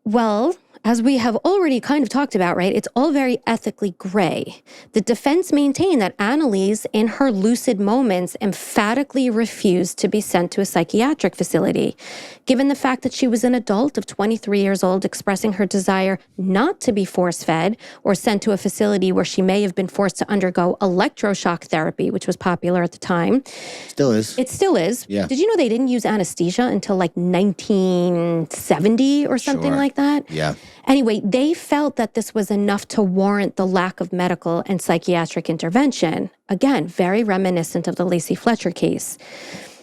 well, as we have already kind of talked about, right, it's all very ethically gray. The defense maintained that Anneliese, in her lucid moments, emphatically refused to be sent to a psychiatric facility. Given the fact that she was an adult of 23 years old expressing her desire not to be force-fed or sent to a facility where she may have been forced to undergo electroshock therapy, which was popular at the time. Still is. It still is. Yeah. Did you know they didn't use anesthesia until like 1970 or something Sure. like that? Yeah. Anyway, they felt that this was enough to warrant the lack of medical and psychiatric intervention. Again, very reminiscent of the Lacey Fletcher case.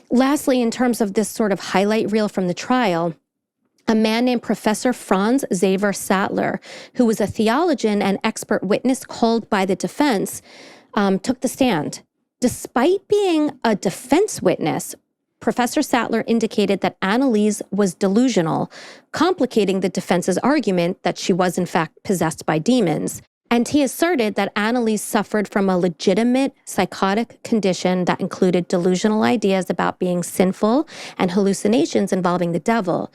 Lastly, in terms of this sort of highlight reel from the trial, a man named Professor Franz Xaver Sattler, who was a theologian and expert witness called by the defense, took the stand. Despite being a defense witness, Professor Sattler indicated that Anneliese was delusional, complicating the defense's argument that she was in fact possessed by demons. And he asserted that Anneliese suffered from a legitimate psychotic condition that included delusional ideas about being sinful and hallucinations involving the devil.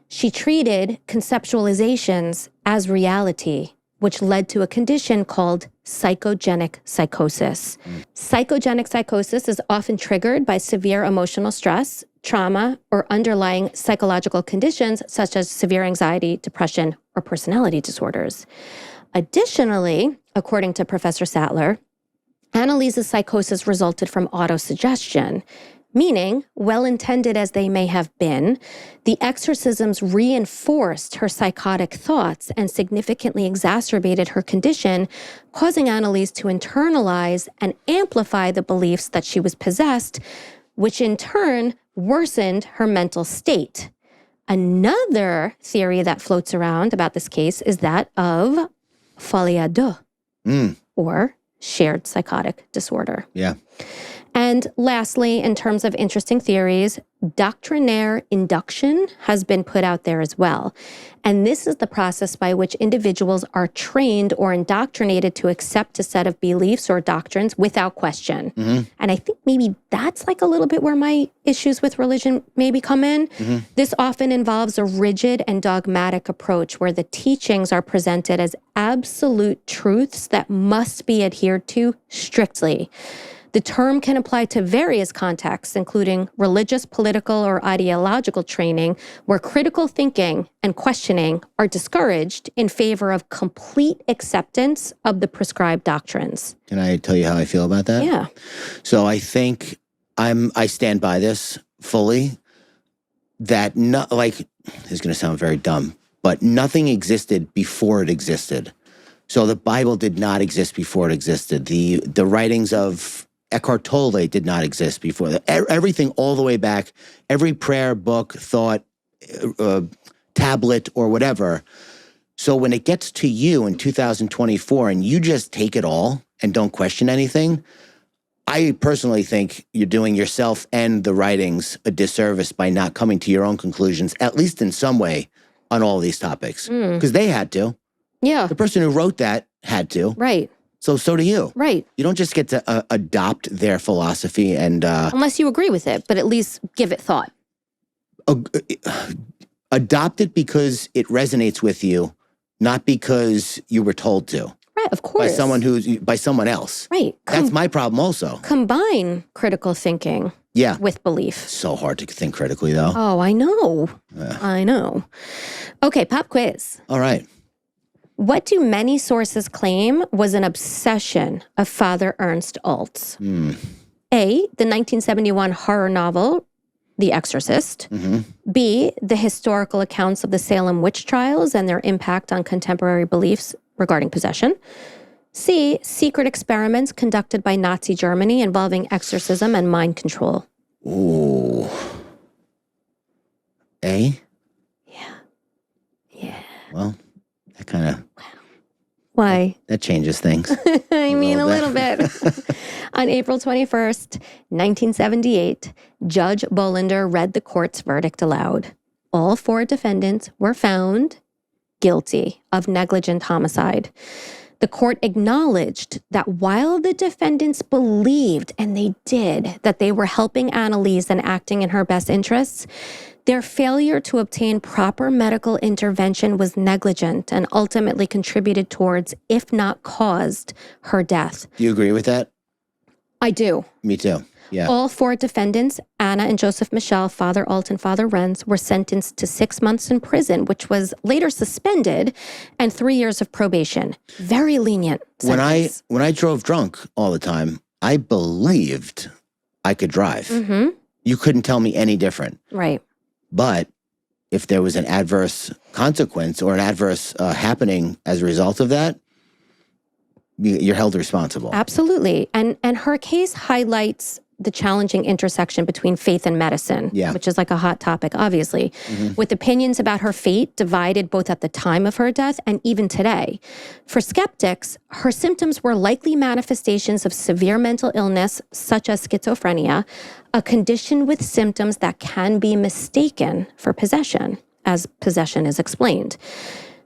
She treated conceptualizations as reality, which led to a condition called psychogenic psychosis. Psychogenic psychosis is often triggered by severe emotional stress, trauma, or underlying psychological conditions such as severe anxiety, depression, or personality disorders. Additionally, according to Professor Sattler, Anneliese's psychosis resulted from autosuggestion, meaning, well-intended as they may have been, the exorcisms reinforced her psychotic thoughts and significantly exacerbated her condition, causing Anneliese to internalize and amplify the beliefs that she was possessed, which in turn worsened her mental state. Another theory that floats around about this case is that of folie à deux, or shared psychotic disorder. Yeah. And lastly, in terms of interesting theories, doctrinaire induction has been put out there as well. And this is the process by which individuals are trained or indoctrinated to accept a set of beliefs or doctrines without question. And I think maybe that's like a little bit where my issues with religion maybe come in. This often involves a rigid and dogmatic approach where the teachings are presented as absolute truths that must be adhered to strictly. The term can apply to various contexts, including religious, political, or ideological training, where critical thinking and questioning are discouraged in favor of complete acceptance of the prescribed doctrines. Can I tell you how I feel about that? Yeah. So I think I stand by this fully, that this is going to sound very dumb, but nothing existed before it existed. So the Bible did not exist before it existed. The writings of Eckhart Tolle did not exist before that. Everything all the way back, every prayer, book, thought, tablet, or whatever. So when it gets to you in 2024 and you just take it all and don't question anything, I personally think you're doing yourself and the writings a disservice by not coming to your own conclusions, at least in some way, on all these topics. Because they had to. Yeah. The person who wrote that had to. Right. So do you. Right. You don't just get to adopt their philosophy and... Unless you agree with it, but at least give it thought. Adopt it because it resonates with you, not because you were told to. Right, of course. By someone else. Right. That's my problem also. Combine critical thinking with belief. So hard to think critically, though. Oh, I know. I know. Okay, pop quiz. All right. What do many sources claim was an obsession of Father Ernst Alt's? A, the 1971 horror novel, The Exorcist. B, the historical accounts of the Salem witch trials and their impact on contemporary beliefs regarding possession. C, secret experiments conducted by Nazi Germany involving exorcism and mind control. Ooh. A? Yeah. Well, that kind of... Why? That changes things. I mean, a little bit. On April 21st, 1978, Judge Bolander read the court's verdict aloud. All 4 defendants were found guilty of negligent homicide. The court acknowledged that while the defendants believed, and they did, that they were helping Anneliese and acting in her best interests, their failure to obtain proper medical intervention was negligent and ultimately contributed towards, if not caused, her death. Do you agree with that? I do. Me too. Yeah. All 4 defendants, Anna and Joseph Michel, Father Alt and Father Renz, were sentenced to 6 months in prison, which was later suspended, and 3 years of probation. Very lenient sentence. When I drove drunk all the time, I believed I could drive. You couldn't tell me any different. Right. But if there was an adverse consequence or an adverse happening as a result of that, you're held responsible. Absolutely. And her case highlights the challenging intersection between faith and medicine, which is like a hot topic, obviously, with opinions about her fate divided both at the time of her death and even today. For skeptics, her symptoms were likely manifestations of severe mental illness, such as schizophrenia, a condition with symptoms that can be mistaken for possession, as possession is explained.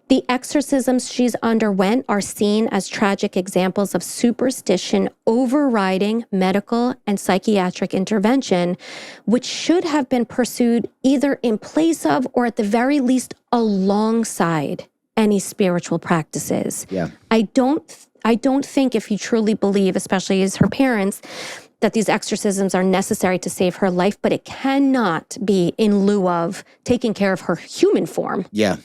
The exorcisms she's underwent are seen as tragic examples of superstition overriding medical and psychiatric intervention, which should have been pursued either in place of or at the very least alongside any spiritual practices. Yeah. I don't think if you truly believe, especially as her parents, that these exorcisms are necessary to save her life, but it cannot be in lieu of taking care of her human form. Yeah.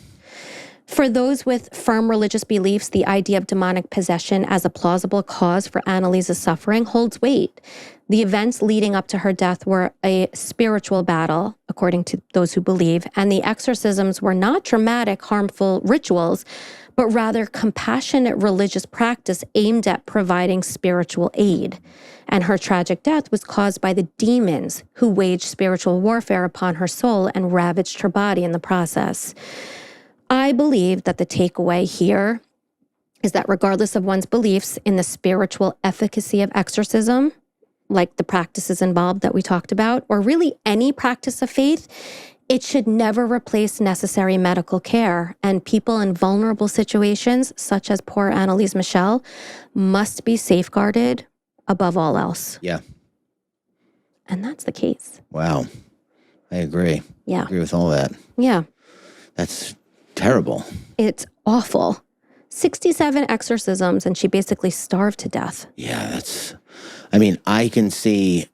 For those with firm religious beliefs, the idea of demonic possession as a plausible cause for Anneliese's suffering holds weight. The events leading up to her death were a spiritual battle, according to those who believe, and the exorcisms were not traumatic, harmful rituals, but rather compassionate religious practice aimed at providing spiritual aid. And her tragic death was caused by the demons who waged spiritual warfare upon her soul and ravaged her body in the process. I believe that the takeaway here is that regardless of one's beliefs in the spiritual efficacy of exorcism, like the practices involved that we talked about, or really any practice of faith, it should never replace necessary medical care. And people in vulnerable situations, such as poor Anneliese Michel, must be safeguarded above all else. Yeah. And that's the case. Wow. I agree. Yeah. I agree with all that. Yeah. That's terrible. It's awful. 67 exorcisms, and she basically starved to death. Yeah, I can see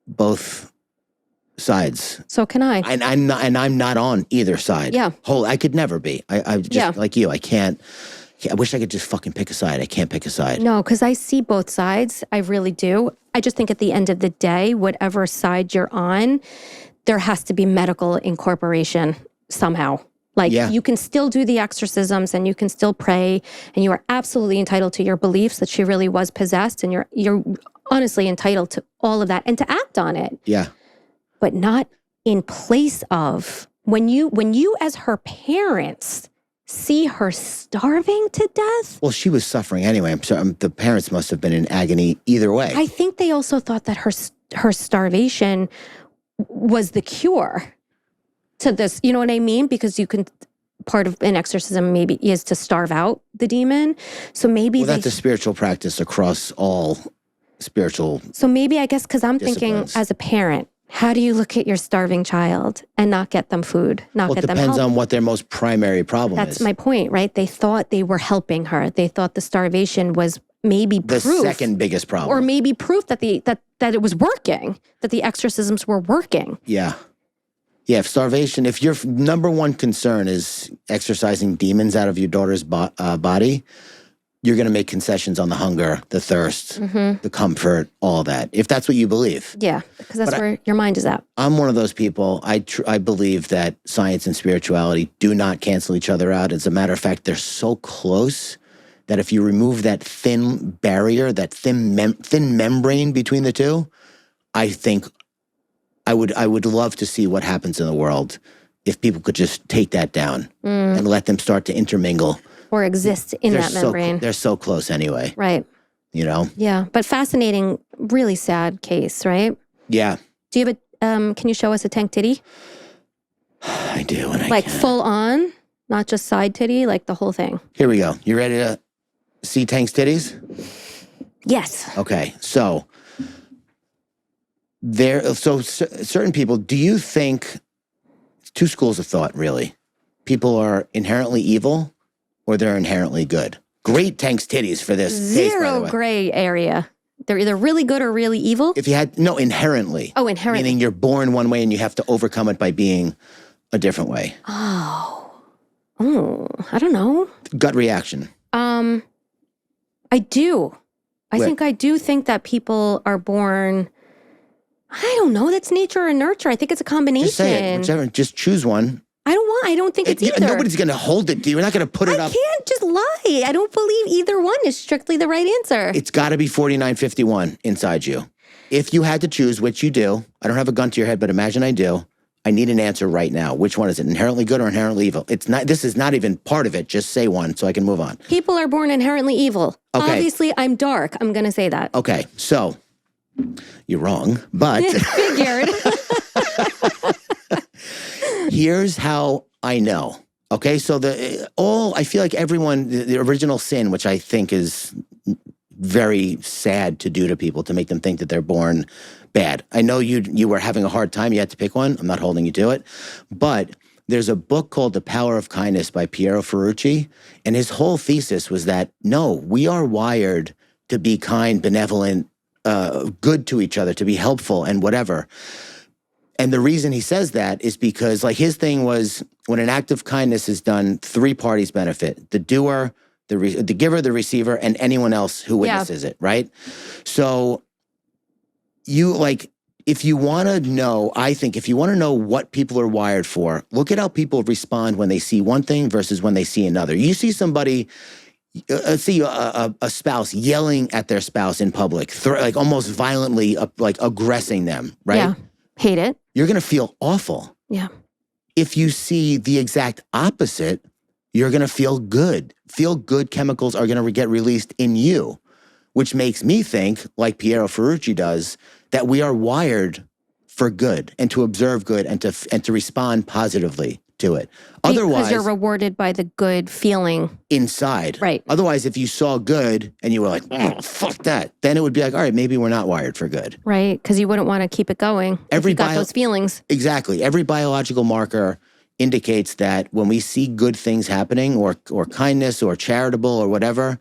both sides. So can I. And I'm not on either side. Yeah. I could never be. I just, like you, I can't. I wish I could just fucking pick a side. I can't pick a side. No, because I see both sides. I really do. I just think at the end of the day, whatever side you're on, there has to be medical incorporation somehow. You can still do the exorcisms and you can still pray, and you are absolutely entitled to your beliefs that she really was possessed, and you're honestly entitled to all of that and to act on it. Yeah. But not in place of when you as her parents see her starving to death. Well, she was suffering anyway. I'm sorry, the parents must have been in agony either way. I think they also thought that her starvation was the cure to this, you know what I mean? Because part of an exorcism maybe is to starve out the demon. So maybe that's a spiritual practice across all spiritual. So maybe, I guess, because I'm disciplines. thinking as a parent, How do you look at your starving child and not get them food, not Well, get it them depends help? on what their most primary problem That's is. my point, right? They thought they were helping her. They thought the starvation was maybe The proof, second biggest problem. or maybe proof that that it was working, that the exorcisms were working. Yeah. Yeah, if your number one concern is exorcising demons out of your daughter's body, you're going to make concessions on the hunger, the thirst, the comfort, all that, if that's what you believe. Yeah, because that's where your mind is at. I'm one of those people. I believe that science and spirituality do not cancel each other out. As a matter of fact, they're so close that if you remove that thin barrier, that thin membrane between the two, I think I would love to see what happens in the world if people could just take that down and let them start to intermingle. Or exist in that membrane. They're so close anyway. Right. You know? Yeah, but fascinating, really sad case, right? Yeah. Do you have can you show us a tank titty? I do. And Like full on, not just side titty, like the whole thing. Here we go. You ready to see Tank's titties? Yes. Okay. So certain people, do you think, two schools of thought, really. People are inherently evil or they're inherently good. Great Tank's titties for this case, by the Zero way. gray area. They're either really good or really evil. If you had, no, inherently. Oh, inherently. Meaning you're born one way and you have to overcome it by being a different way. Oh, I don't know. Gut reaction. I do. I Wait. think I do think that people are born, I don't know, that's nature or nurture. I think it's a combination. Just say it. Whichever, just choose one. I don't think it's either. Nobody's going to hold it to you. We're not going to put it I up. can't just lie. I don't believe either one is strictly the right answer. It's got to be 4951 inside you. If you had to choose, which you do, I don't have a gun to your head, but imagine I do. I need an answer right now. Which one is it? Inherently good or inherently evil? It's not. This is not even part of it. Just say one so I can move on. People are born inherently evil. Okay. Obviously, I'm dark. I'm going to say that. Okay, so you're wrong, but Figured. here's how I know. Okay, so I feel like everyone, the original sin, which I think is very sad to do to people, to make them think that they're born bad. I know you were having a hard time. You had to pick one. I'm not holding you to it. But there's a book called The Power of Kindness by Piero Ferrucci. And his whole thesis was that, no, we are wired to be kind, benevolent, good to each other, to be helpful and whatever. And the reason he says that is because, like, his thing was, when an act of kindness is done, three parties benefit: the doer, the giver, the receiver, and anyone else who witnesses it, right? So if you want to know, I think if you want to know what people are wired for, look at how people respond when they see one thing versus when they see another. You see somebody, see a spouse yelling at their spouse in public, like almost violently, like aggressing them, right? Yeah. Hate it. You're going to feel awful. Yeah. If you see the exact opposite, you're going to feel good. Feel good chemicals are going to get released in you, which makes me think, like Piero Ferrucci does, that we are wired for good and to observe good and to respond positively to it. Otherwise, because you're rewarded by the good feeling inside. Right. Otherwise, if you saw good and you were like, oh, fuck that, then it would be like, all right, maybe we're not wired for good. Right, because you wouldn't want to keep it going if you got those feelings. Exactly. Every biological marker indicates that when we see good things happening or kindness or charitable or whatever,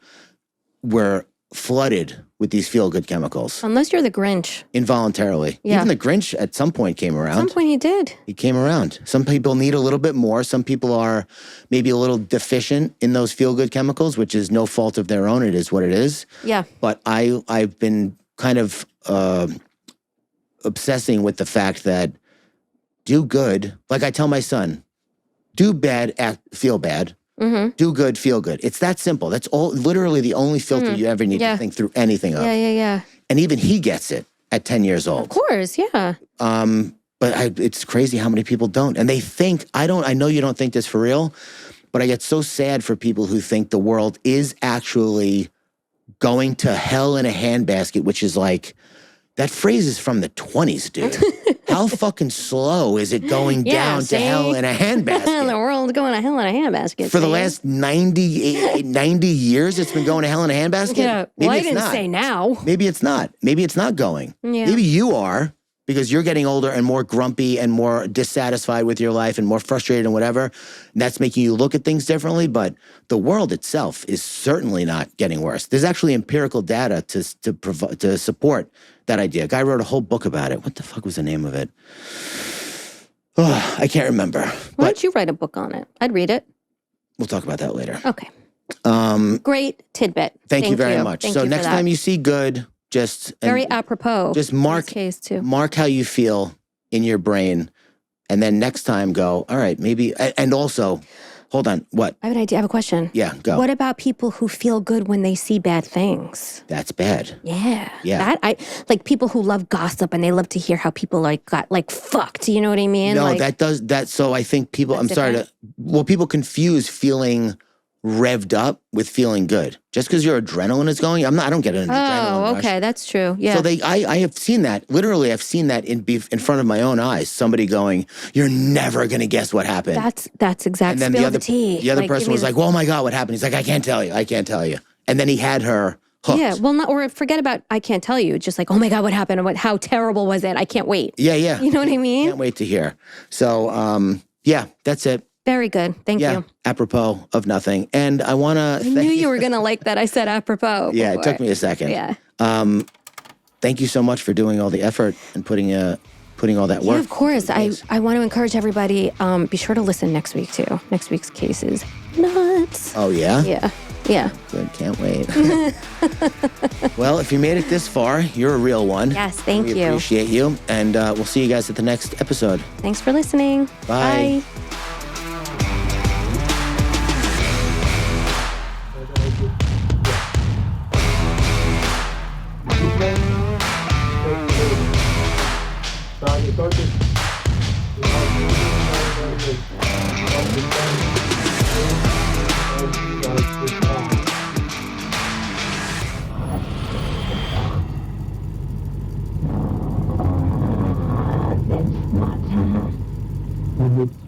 we're flooded with these feel-good chemicals. Unless you're the Grinch. Involuntarily. Yeah. Even the Grinch at some point came around. At some point he did. He came around. Some people need a little bit more. Some people are maybe a little deficient in those feel-good chemicals, which is no fault of their own. It is what it is. Yeah. But I've been kind of obsessing with the fact that do good. Like I tell my son, do bad, feel bad. Mm-hmm. Do good, feel good. It's that simple. That's all. Literally the only filter you ever need to think through anything of. Yeah. And even he gets it at 10 years old. Of course, yeah. But it's crazy how many people don't. And they think, I know you don't think this for real, but I get so sad for people who think the world is actually going to hell in a handbasket, which is like, that phrase is from the 20s, dude. How fucking slow is it going down to hell in a handbasket? The world's going to hell in a handbasket. For the last 90 years, it's been going to hell in a handbasket? Yeah. Maybe well, I it's didn't not. say now. Maybe it's not. Maybe it's not going. Yeah. Maybe you are. because you're getting older and more grumpy and more dissatisfied with your life and more frustrated and whatever. And that's making you look at things differently. But the world itself is certainly not getting worse. There's actually empirical data to support that idea. A guy wrote a whole book about it. What the fuck was the name of it? Oh, I can't remember. Why don't you write a book on it? I'd read it. We'll talk about that later. Okay. Great tidbit. Thank you very much. Thank so you for next that. time you see good, just Very apropos. just in mark this case too. mark how you feel in your brain, and then next time go, all right, maybe. And also, hold on, what? I have an idea. I have a question. Yeah, go. What about people who feel good when they see bad things? That's bad. Yeah. Yeah. That I like people who love gossip and they love to hear how people got fucked. You know what I mean? No, like, that does that. So I think people. I'm That's sorry different? people confuse feeling revved up with feeling good. Just because your adrenaline is going, I don't get an adrenaline rush. okay, that's true. Yeah. So I have seen that. Literally, I've seen that in front of my own eyes. Somebody going, "You're never gonna guess what happened." that's exact. And then Spill the tea. other Like, person give me was like, "Well, oh my God, what happened?" He's like, "I can't tell you. I can't tell you." And then he had her hooked. Yeah, well, or forget about I can't tell you. Just like, oh my God, what happened? And how terrible was it? I can't wait. Yeah, yeah. You know what I mean? Can't wait to hear. So, yeah, that's it. Very good. Thank Yeah, you. apropos of nothing. And I want to I knew you were going to like that. I said apropos. Yeah, it before. took me a second. Yeah. Thank you so much for doing all the effort and putting all that work. Yeah, of course. into the case. I want to encourage everybody, be sure to listen next week too. Next week's case is nuts. Oh, yeah? Yeah. Yeah. Good. Can't wait. Well, if you made it this far, you're a real one. Yes, thank We you. appreciate you. And we'll see you guys at the next episode. Thanks for listening. Bye. It's not.